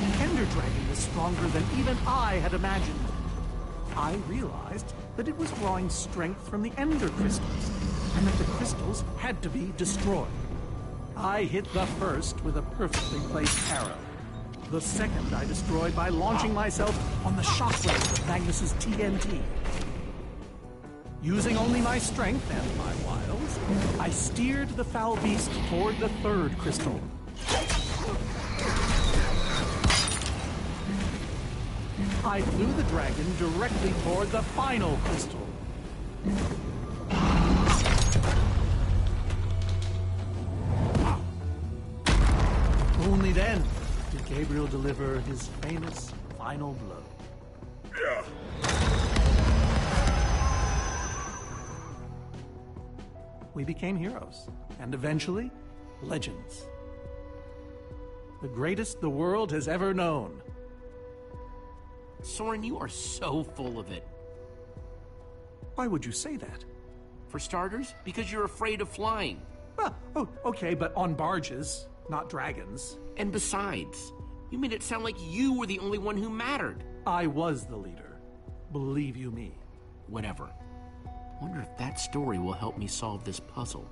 the Ender Dragon was stronger than even I had imagined. I realized that it was drawing strength from the Ender crystals, and that the crystals had to be destroyed. I hit the first with a perfectly placed arrow. The second I destroyed by launching myself on the shockwave of Magnus's TNT. Using only my strength and my wiles, I steered the foul beast toward the third crystal. I flew the dragon directly toward the final crystal. Only then did Gabriel deliver his famous final blow. We became heroes, and eventually, legends. The greatest the world has ever known. Soren, you are so full of it. Why would you say that? For starters, because you're afraid of flying. Oh, okay, but on barges, not dragons. And besides, you made it sound like you were the only one who mattered. I was the leader. Believe you me. Whatever. Wonder if that story will help me solve this puzzle.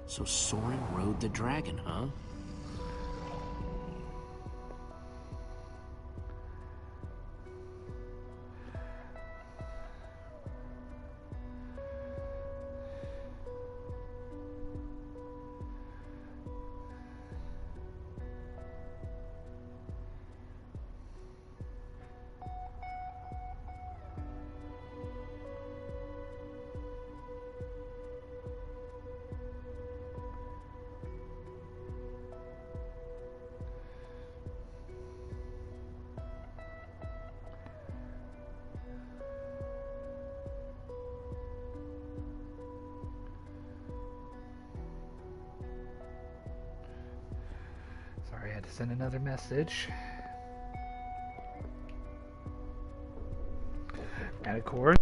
So Soren rode the dragon, huh? Sorry, I had to send another message. And of course,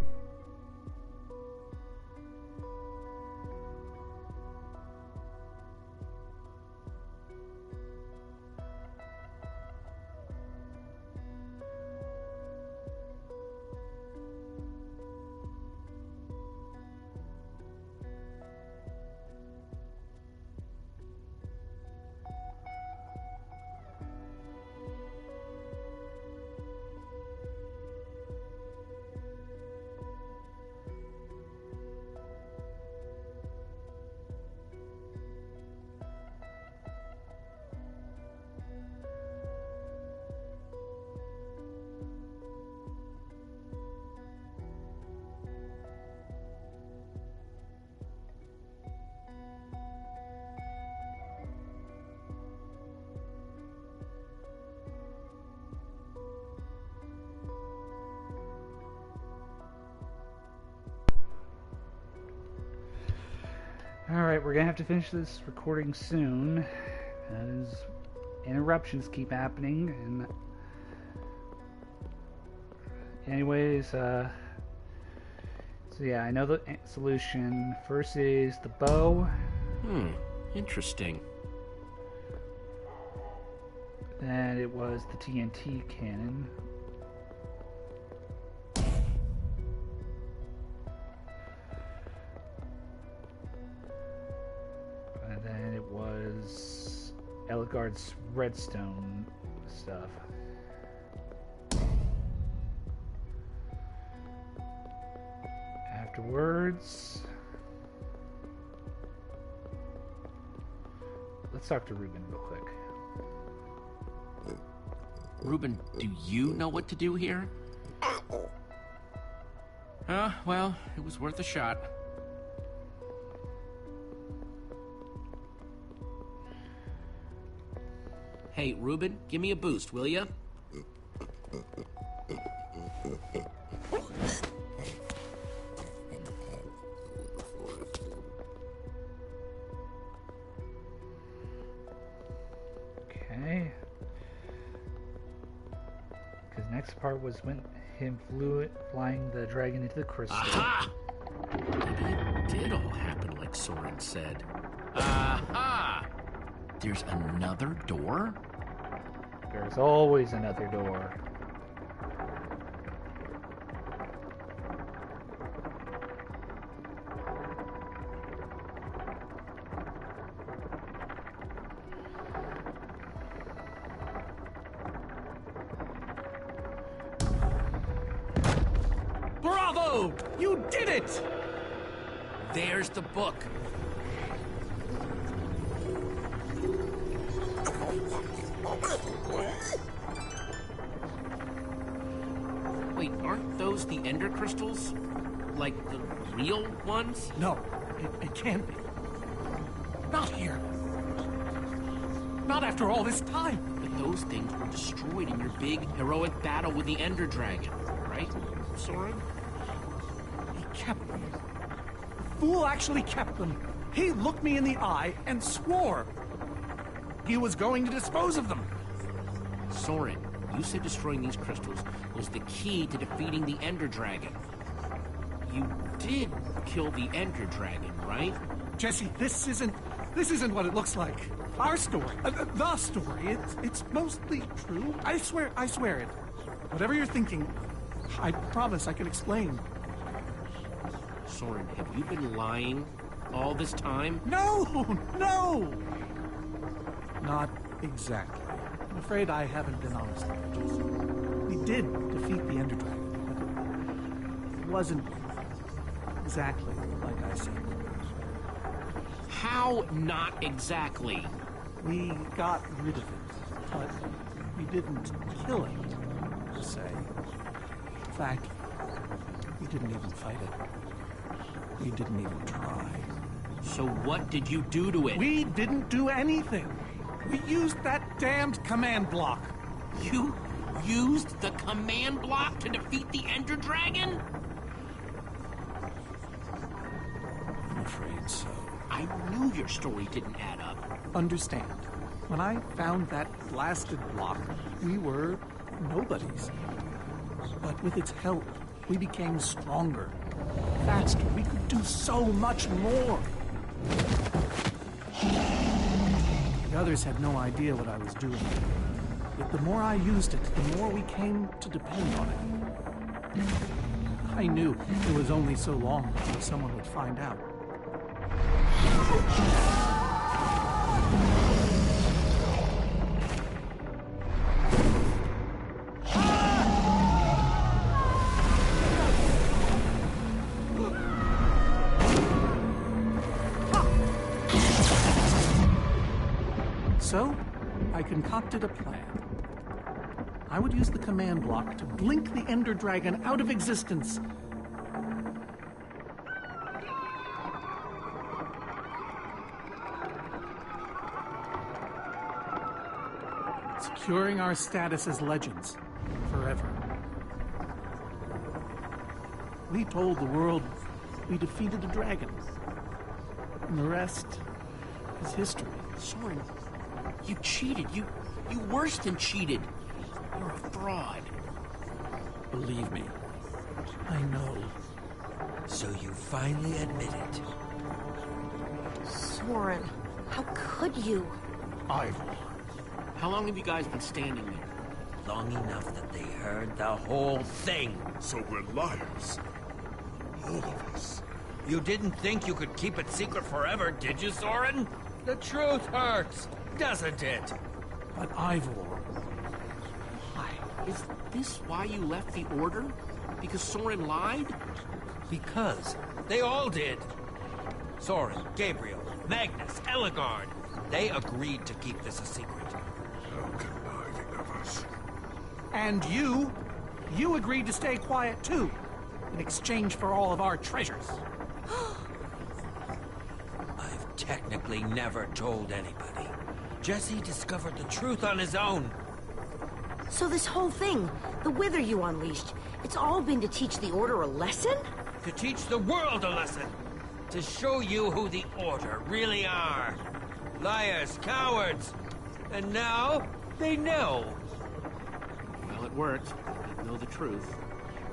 alright, we're gonna have to finish this recording soon, as interruptions keep happening, and anyways, so yeah, I know the solution. First is the bow. Interesting. Then it was the TNT cannon. And then it was Ellegaard's redstone stuff. Afterwards, let's talk to Reuben real quick. Reuben, do you know what to do here? Well, it was worth a shot. Hey, Reuben, give me a boost, will ya? Okay. Because next part was when him flying the dragon into the crystal. Aha! Maybe it did all happen like Soren said. Aha! There's another door? There's always another door. Bravo! You did it! There's the book. Wait, aren't those the Ender crystals? Like the real ones? No, it can't be. Not here. Not after all this time. But those things were destroyed in your big, heroic battle with the Ender Dragon, right, Soren? He kept them. The fool actually kept them. He looked me in the eye and swore he was going to dispose of them. Soren, you said destroying these crystals was the key to defeating the Ender Dragon. You did kill the Ender Dragon, right? Jesse, this isn't what it looks like. Our story, the story, it's mostly true. I swear it. Whatever you're thinking, I promise I can explain. Soren, have you been lying all this time? No! No! Not exactly. I'm afraid I haven't been honest with you, Jesse. We did defeat the Ender Dragon, but it wasn't exactly like I said. How not exactly? We got rid of it, but we didn't kill it, per se. In fact, we didn't even fight it. We didn't even try. So what did you do to it? We didn't do anything. We used that damned command block. You used the command block to defeat the Ender Dragon? I'm afraid so. I knew your story didn't add up. Understand, when I found that blasted block, we were nobodies. But with its help, we became stronger, faster. We could do so much more. The others had no idea what I was doing. Yet the more I used it, the more we came to depend on it. I knew it was only so long before someone would find out. So, I concocted a plan. I would use the command block to blink the Ender Dragon out of existence. Securing our status as legends forever. We told the world we defeated a dragon. And the rest is history. Soren, you cheated. You worse than cheated. You're a fraud. Believe me, I know. So you finally admit it. Soren, how could you? Ivor. How long have you guys been standing there? Long enough that they heard the whole thing. So we're liars. All of us. You didn't think you could keep it secret forever, did you, Soren? The truth hurts, doesn't it? But Ivor... Why? Is this why you left the Order? Because Soren lied? Because they all did. Soren, Gabriel, Magnus, Ellegaard. They agreed to keep this a secret. How conniving of us. And you agreed to stay quiet too, in exchange for all of our treasures. I've technically never told anybody. Jesse discovered the truth on his own. So this whole thing, the Wither you unleashed, it's all been to teach the Order a lesson? To teach the world a lesson. To show you who the Order really are. Liars, cowards. And now, they know. Well, it worked. They know the truth.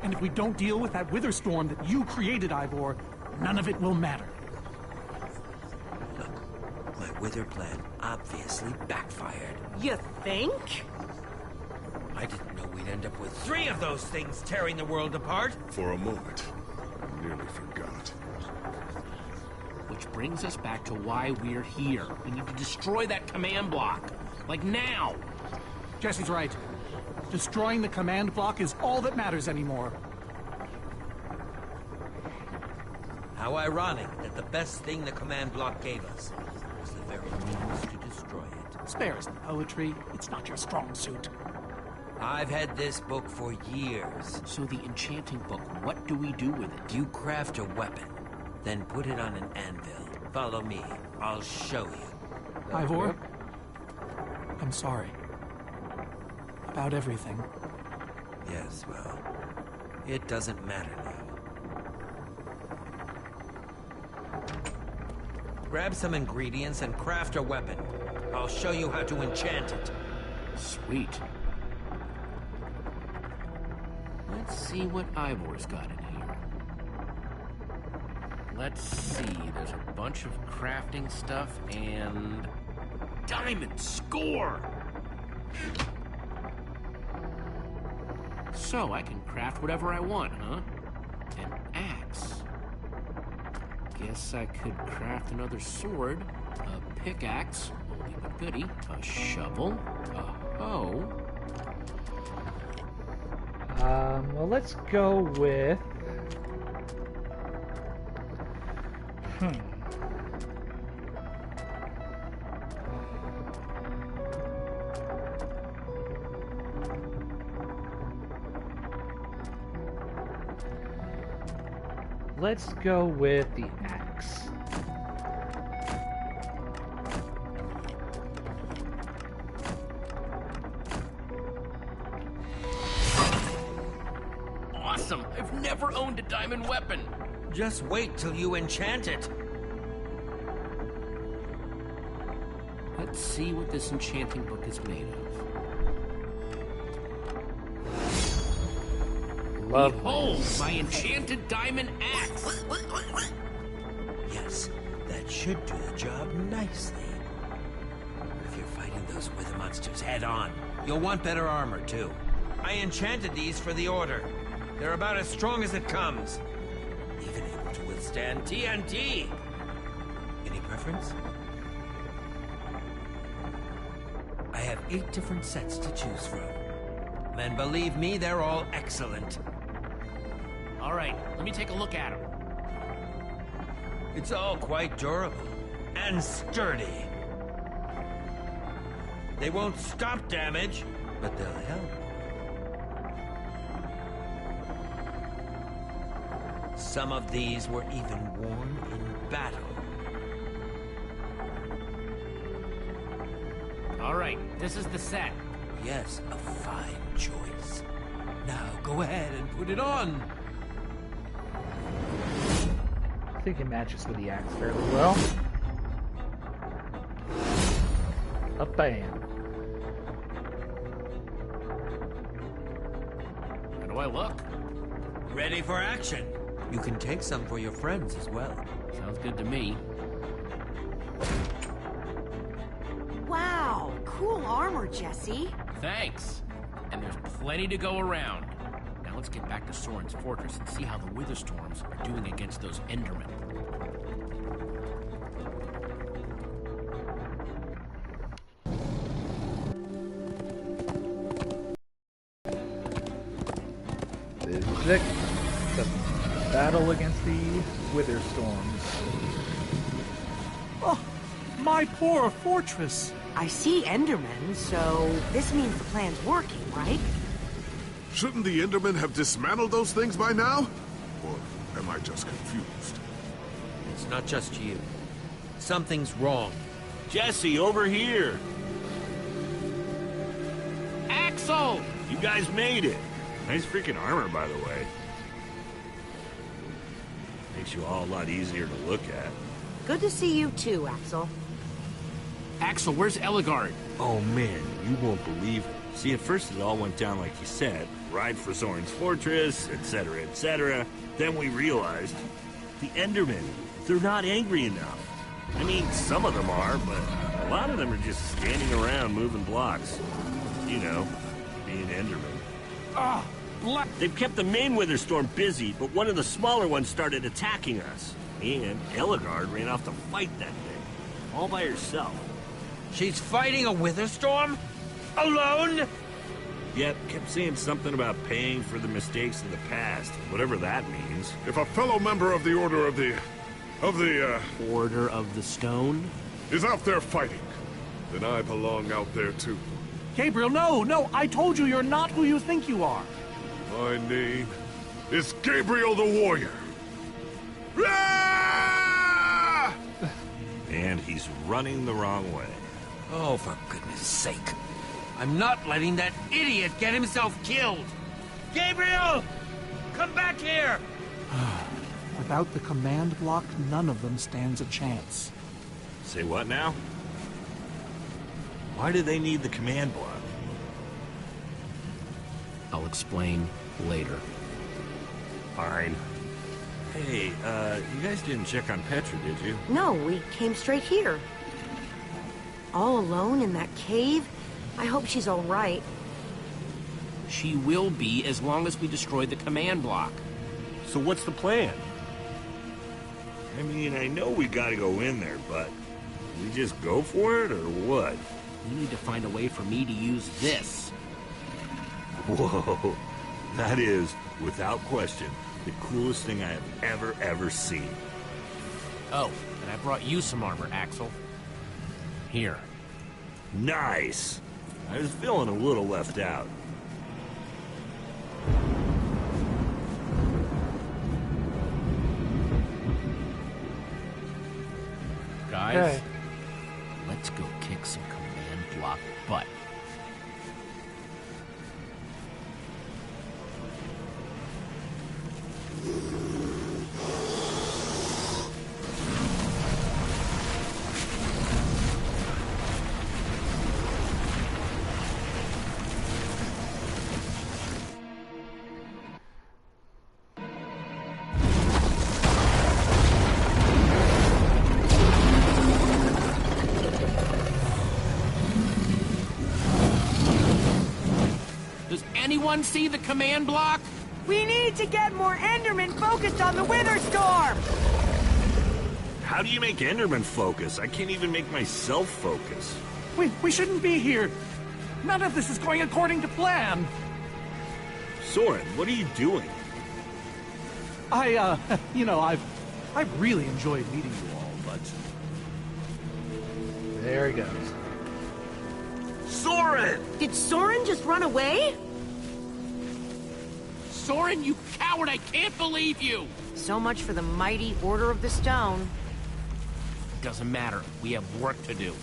And if we don't deal with that Wither storm that you created, Ivor, none of it will matter. Look, my Wither plan obviously backfired. You think? I didn't know we'd end up with 3 of those things tearing the world apart. For a moment, I nearly forgot. Which brings us back to why we're here. We need to destroy that command block. Like now. Jesse's right. Destroying the command block is all that matters anymore. How ironic that the best thing the command block gave us was the very means to destroy it. Spares the poetry. It's not your strong suit. I've had this book for years. So the enchanting book, what do we do with it? You craft a weapon, then put it on an anvil. Follow me. I'll show you. Ivor, I'm sorry. About everything. Yes, well, it doesn't matter now. Grab some ingredients and craft a weapon. I'll show you how to enchant it. Sweet. Let's see what Ivor's got in here. Let's see, there's a bunch of crafting stuff and... Diamond score! So I can craft whatever I want, huh? An axe. Guess I could craft another sword, a pickaxe, holding a goodie, a shovel, a hoe. Well, let's go with... Let's go with the axe. Awesome! I've never owned a diamond weapon! Just wait till you enchant it. Let's see what this enchanting book is made of. Behold, my enchanted diamond axe! Yes, that should do the job nicely. If you're fighting those wither monsters head on, you'll want better armor, too. I enchanted these for the Order. They're about as strong as it comes. Even able to withstand TNT. Any preference? I have 8 different sets to choose from. And believe me, they're all excellent. All right, let me take a look at them. It's all quite durable and sturdy. They won't stop damage, but they'll help. Some of these were even worn in battle. All right, this is the set. Yes, a fine choice. Now go ahead and put it on. I think it matches with the axe fairly well. A bam. How do I look? Ready for action. You can take some for your friends as well. Sounds good to me. Wow, cool armor, Jesse. Thanks. And there's plenty to go around. Now let's get back to Soren's fortress and see how the Wither Storms are doing against those Endermen. This is it. The battle against the Wither Storms. Oh, my poor fortress. I see Endermen, so this means the plan's working, right? Shouldn't the Endermen have dismantled those things by now? Or am I just confused? It's not just you. Something's wrong. Jesse, over here! Axel! You guys made it! Nice freaking armor, by the way. Makes you all a lot easier to look at. Good to see you too, Axel. Axel, where's Ellegaard? Oh man, you won't believe it. See, at first it all went down like you said. Ride for Soren's fortress, etc., etc. Then we realized the Endermen, they're not angry enough. I mean, some of them are, but a lot of them are just standing around moving blocks. You know, being Endermen. Ah, They've kept the main Wither Storm busy, but one of the smaller ones started attacking us. And Ellegaard ran off to fight that thing, all by herself. She's fighting a Wither Storm? Alone? Yep, kept saying something about paying for the mistakes of the past, whatever that means. If a fellow member of the Order of the Order of the Stone? is out there fighting, then I belong out there too. Gabriel, no, I told you you're not who you think you are. My name is Gabriel the Warrior. Ah! And he's running the wrong way. Oh, for goodness sake. I'm not letting that idiot get himself killed. Gabriel! Come back here! Without the command block, none of them stands a chance. Say what now? Why do they need the command block? I'll explain later. Fine. Hey, you guys didn't check on Petra, did you? No, we came straight here. All alone in that cave? I hope she's all right. She will be as long as we destroy the command block. So what's the plan? I mean, I know we gotta go in there, but we just go for it, or what? We need to find a way for me to use this. Whoa. That is, without question, the coolest thing I have ever seen. Oh, and I brought you some armor, Axel. Here. Nice! I was feeling a little left out. Guys, Okay. let's go kick some command block butt. Does anyone see the command block? We need to get more Endermen focused on the Wither Storm! How do you make Enderman focus? I can't even make myself focus. We shouldn't be here. None of this is going according to plan. Soren, what are you doing? I've really enjoyed meeting you all, but There he goes. Soren! Did Soren just run away? Soren, you coward, I can't believe you! So much for the mighty Order of the Stone. Doesn't matter. We have work to do.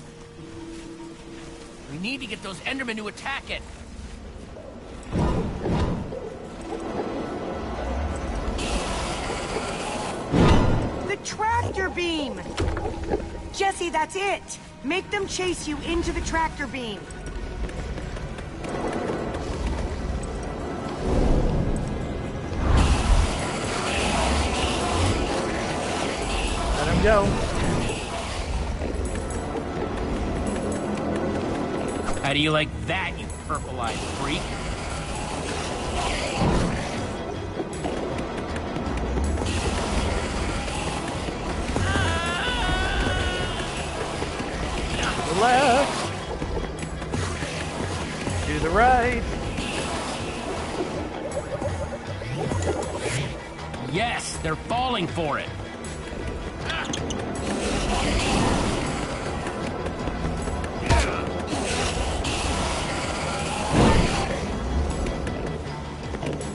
We need to get those Endermen to attack it. The tractor beam! Jesse, that's it! Make them chase you into the tractor beam. Let him go. How do you like that, you purple-eyed freak? Left. To the right. Yes, they're falling for it.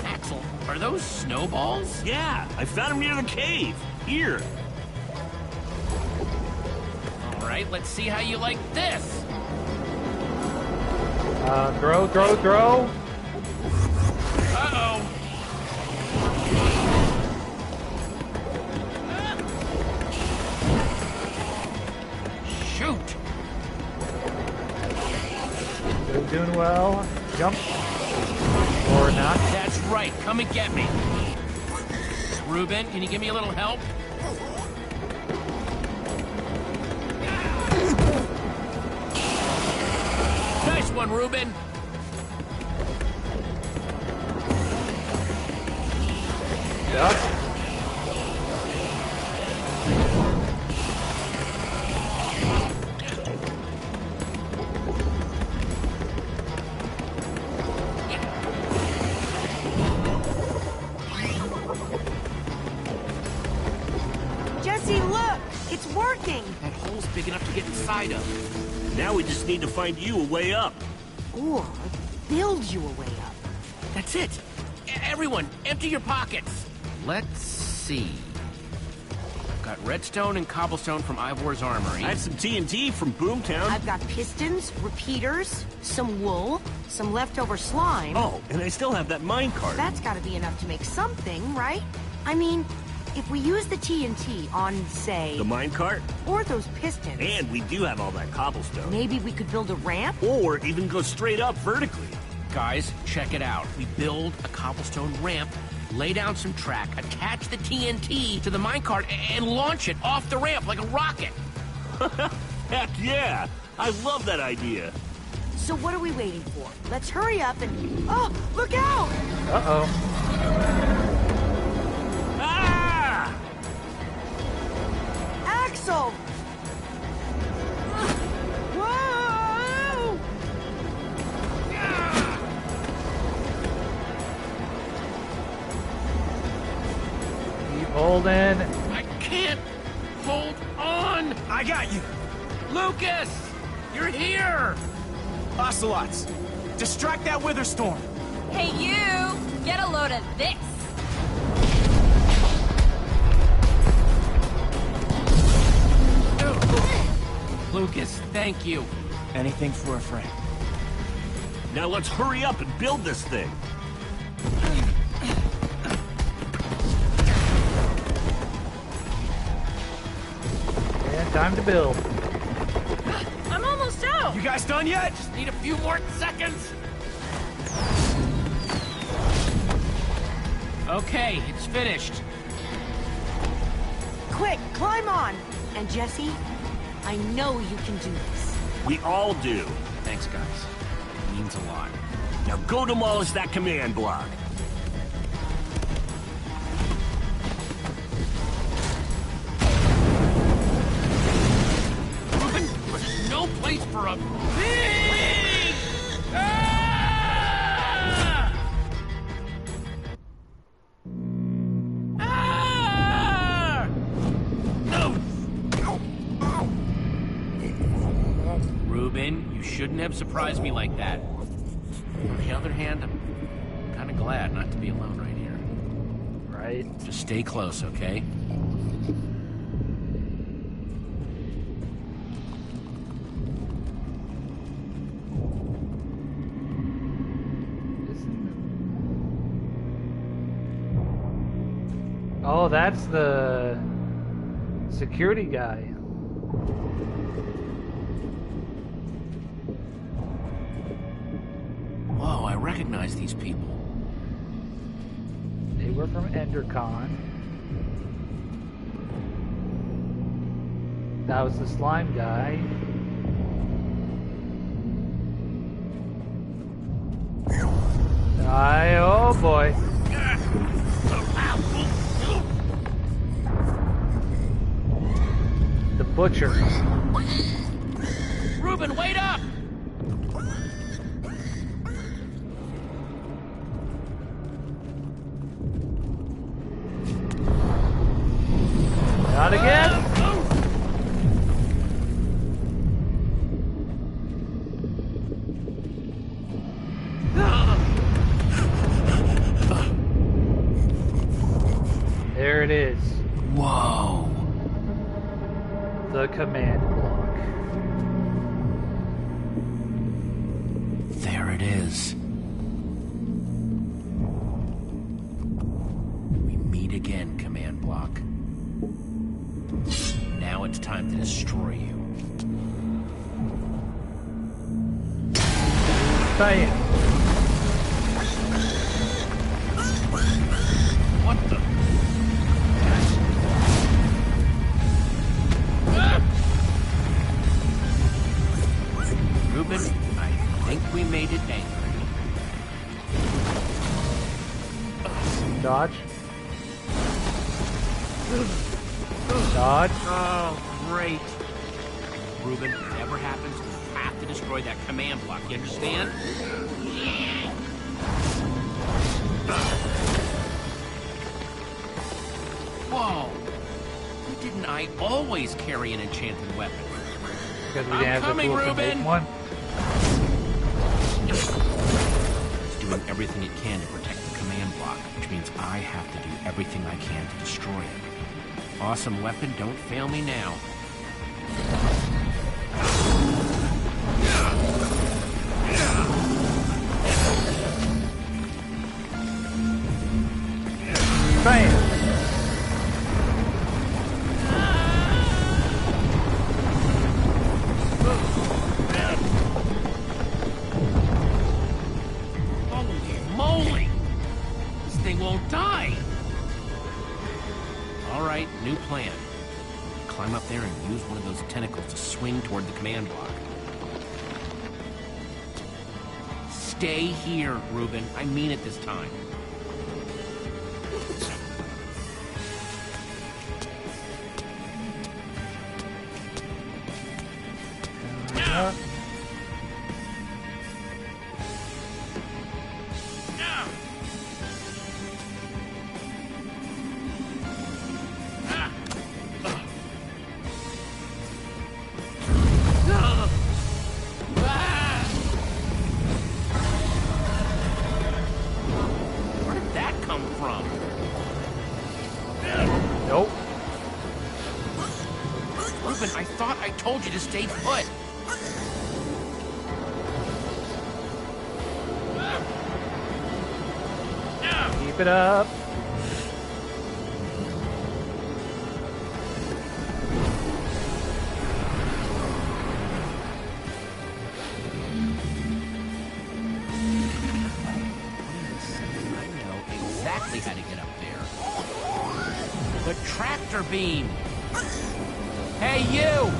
Axel, are those snowballs? Yeah, I found him near the cave. Here. All right, let's see how you like this. Throw. Uh-oh. Shoot. Doing well. Jump. Or not. That's right. Come and get me. Reuben, can you give me a little help? Nice one, Reuben. Yep. Jesse, look! It's working! That hole's big enough to get inside of. Now we just need to find you a way up. Or build you a way up. That's it. Everyone, empty your pockets. Let's see. Got redstone and cobblestone from Ivor's armory. I have some TNT from Boomtown. I've got pistons, repeaters, some wool, some leftover slime. Oh, and I still have that minecart. That's gotta be enough to make something, right? I mean, if we use the TNT on, say... The minecart? Or those pistons... And we do have all that cobblestone. Maybe we could build a ramp? Or even go straight up vertically. Guys, check it out. We build a cobblestone ramp, lay down some track, attach the TNT to the minecart, and launch it off the ramp like a rocket. Heck yeah! I love that idea. So what are we waiting for? Let's hurry up and... Oh, look out! Uh-oh. Ah! missile! Whoa! Keep holding. I can't hold on! I got you! Lucas! You're here! Ocelots, distract that Wither Storm! Hey, you! Get a load of this! Lucas, thank you. Anything for a friend. Now let's hurry up and build this thing. And time to build. I'm almost out! You guys done yet? Just need a few more seconds. Okay, it's finished. Quick, climb on! And Jesse, I know you can do this. We all do. Thanks, guys. It means a lot. Now go demolish that command block. Ruben, there's no place for a pig! Ah! Ah! No! Ruben, you shouldn't have surprised me like that. On the other hand, I'm kind of glad not to be alone right here. Right. Just stay close, okay? Oh, that's the security guy. Whoa, I recognize these people. They were from EnderCon. That was the slime guy. Oh boy. The butcher. Ruben, wait up! Not again. There it is. Whoa. The command block. There it is. We meet again, command block. Now it's time to destroy you. Bam. What the? Ruben, I think we made it angry. Dodge. Dodge. Oh, great. Ruben, whatever happens, we have to destroy that command block, you understand? Whoa. Why didn't I always carry an enchanted weapon? Because we didn't have the tools to make one. It's doing everything it can to protect the command block, which means I have to do everything I can to destroy it. Awesome weapon, don't fail me now. Bam! Holy moly! This thing won't die! Alright, new plan. Climb up there and use one of those tentacles to swing toward the command block. Stay here, Ruben. I mean it this time. Where did that come from? Nope. Reuben, I thought I told you to stay put. Keep it up. I know exactly how to get up there. The tractor beam. Hey, you!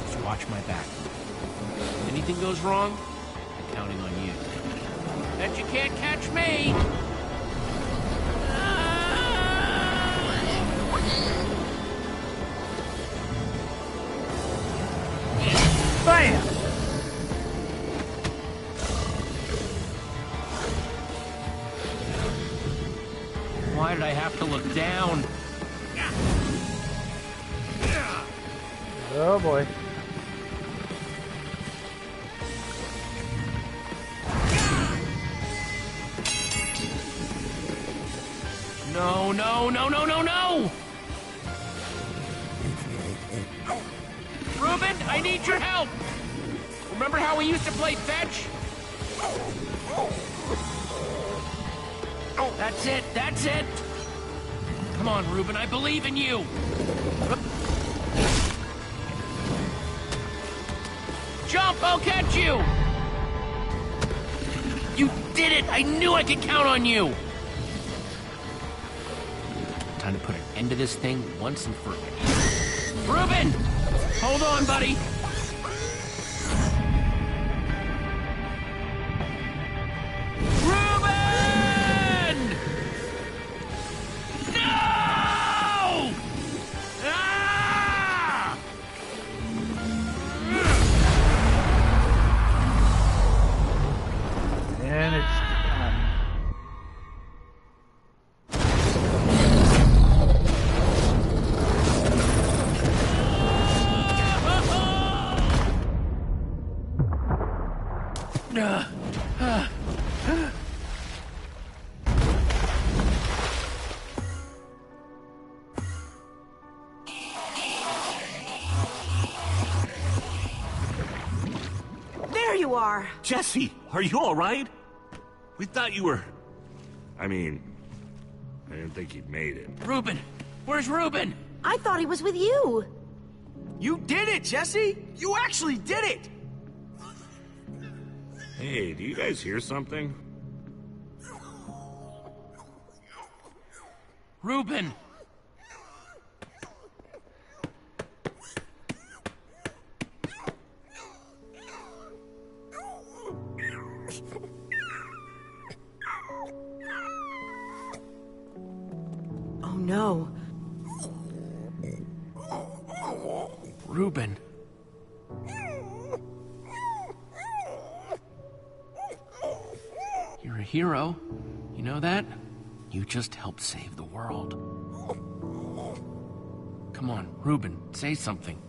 Just watch my back. Anything goes wrong, I'm counting on you. Bet you can't catch me! Bam! Why did I have to look down? Oh boy. No, no, no, no, no, no! Reuben, I need your help! Remember how we used to play fetch? That's it, that's it! Come on, Reuben, I believe in you! Jump, I'll catch you! You did it! I knew I could count on you! Time to put an end to this thing once and for all. Reuben! Hold on, buddy! Reuben! No! Ah! And it's done. There you are! Jesse, are you all right? We thought you were... I mean, I didn't think you'd made it. Reuben! Where's Reuben? I thought he was with you! You did it, Jesse! You actually did it! Hey, do you guys hear something? Reuben! Oh no. Reuben. You're a hero. You know that? You just helped save the world. Come on, Reuben, say something.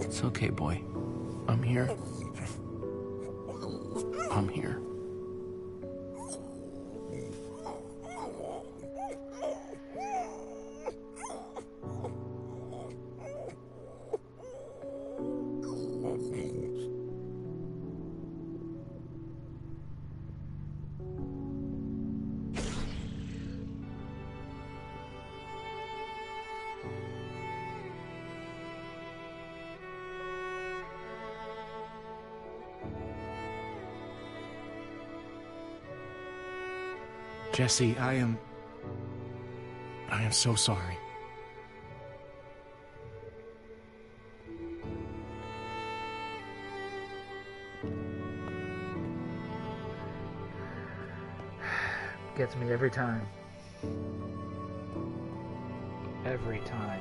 It's okay, boy. I'm here. I'm here. Jesse, I am so sorry. Gets me every time. Every time.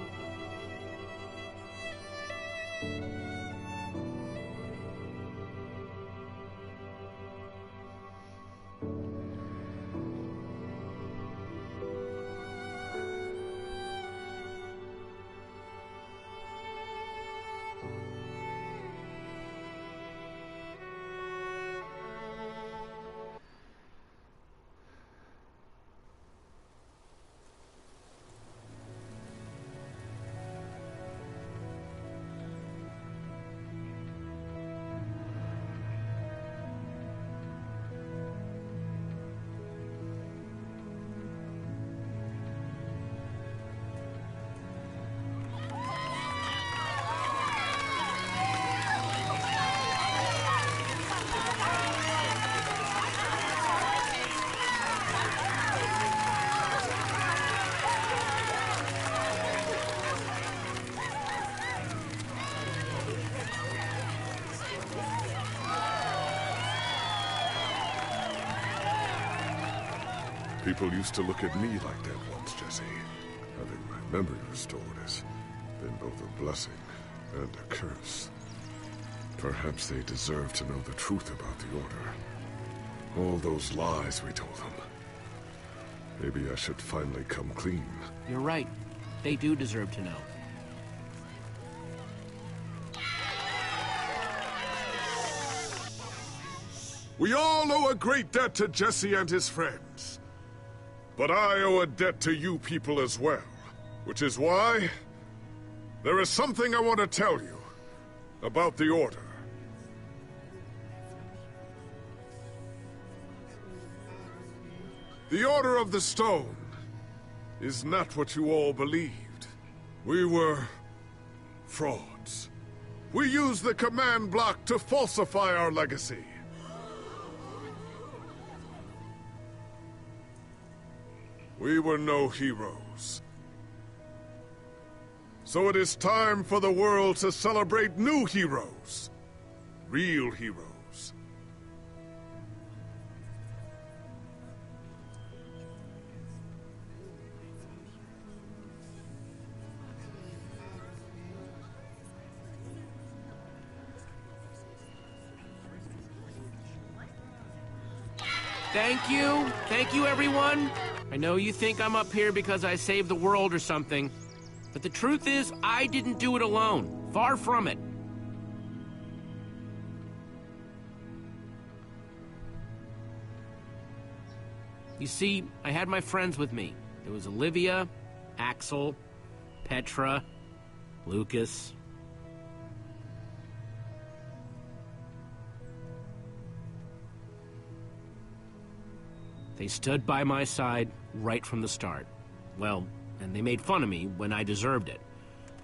People used to look at me like that once, Jesse. Having my memory restored has been both a blessing and a curse. Perhaps they deserve to know the truth about the Order. All those lies we told them. Maybe I should finally come clean. You're right. They do deserve to know. We all owe a great debt to Jesse and his friends. But I owe a debt to you people as well. Which is why there is something I want to tell you about the Order. The Order of the Stone is not what you all believed. We were frauds. We used the command block to falsify our legacy. We were no heroes. So it is time for the world to celebrate new heroes. Real heroes. Thank you. Thank you, everyone. I know you think I'm up here because I saved the world or something, but the truth is, I didn't do it alone. Far from it. You see, I had my friends with me. There was Olivia, Axel, Petra, Lucas. They stood by my side right from the start. Well, and they made fun of me when I deserved it.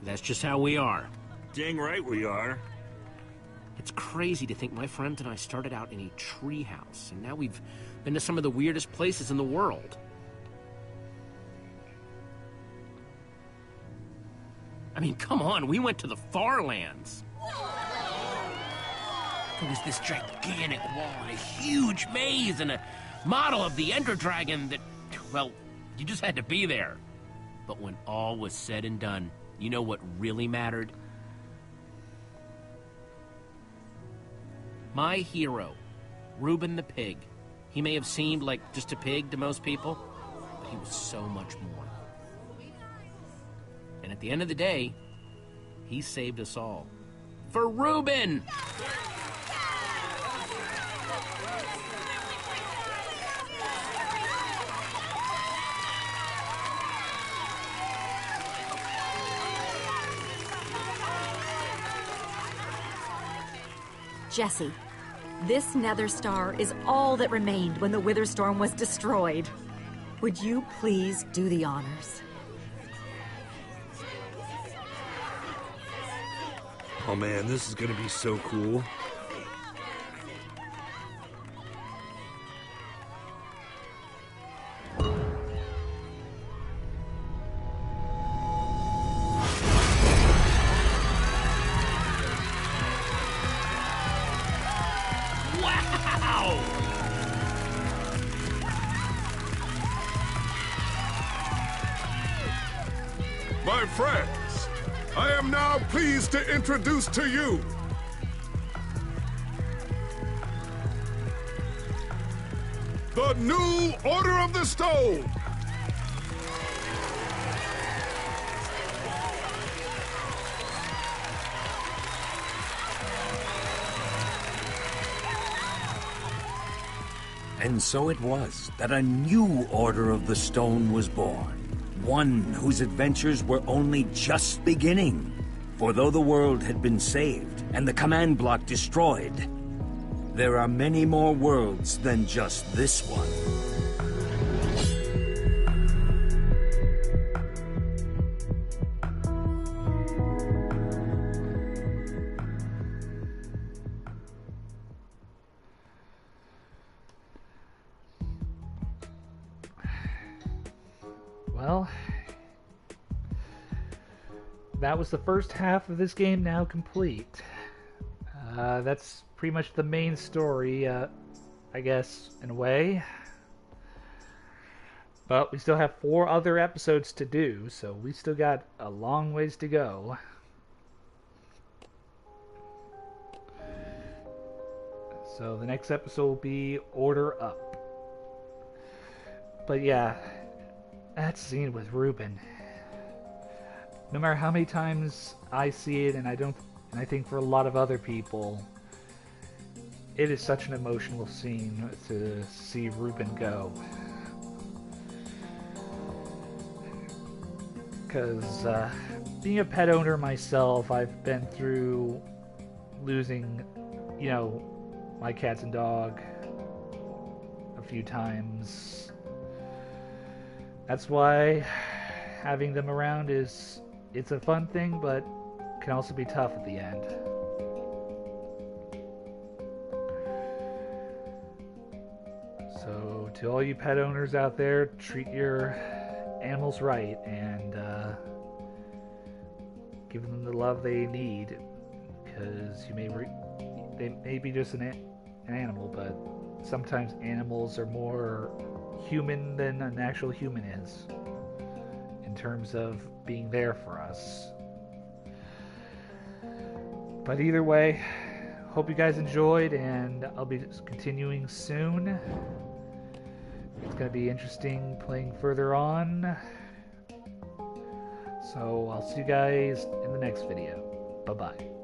That's just how we are. Dang right we are. It's crazy to think my friends and I started out in a treehouse, and now we've been to some of the weirdest places in the world. I mean, come on, we went to the Far Lands. There was this gigantic wall and a huge maze and a model of the Ender Dragon that, well, you just had to be there. But when all was said and done, you know what really mattered? My hero, Reuben the Pig. He may have seemed like just a pig to most people, but he was so much more. And at the end of the day, he saved us all. For Reuben! Jesse, this Nether Star is all that remained when the Witherstorm was destroyed. Would you please do the honors? Oh man, this is gonna be so cool. My friends, I am now pleased to introduce to you the new Order of the Stone! And so it was that a new Order of the Stone was born. One whose adventures were only just beginning. For though the world had been saved and the command block destroyed, there are many more worlds than just this one. Well, that was the first half of this game now complete. That's pretty much the main story, I guess, in a way. But we still have 4 other episodes to do, so we still got a long ways to go. So the next episode will be Order Up. But yeah, that scene with Reuben. No matter how many times I see it, and I think for a lot of other people, it is such an emotional scene to see Reuben go. Because being a pet owner myself, I've been through losing, my cats and dog a few times. That's why having them around it's a fun thing, but can also be tough at the end. So to all you pet owners out there, treat your animals right and give them the love they need, because they may be just an animal, but sometimes animals are more human than an actual human is in terms of being there for us. But either way, hope you guys enjoyed, and I'll be continuing soon. It's going to be interesting playing further on. So I'll see you guys in the next video. Bye-bye.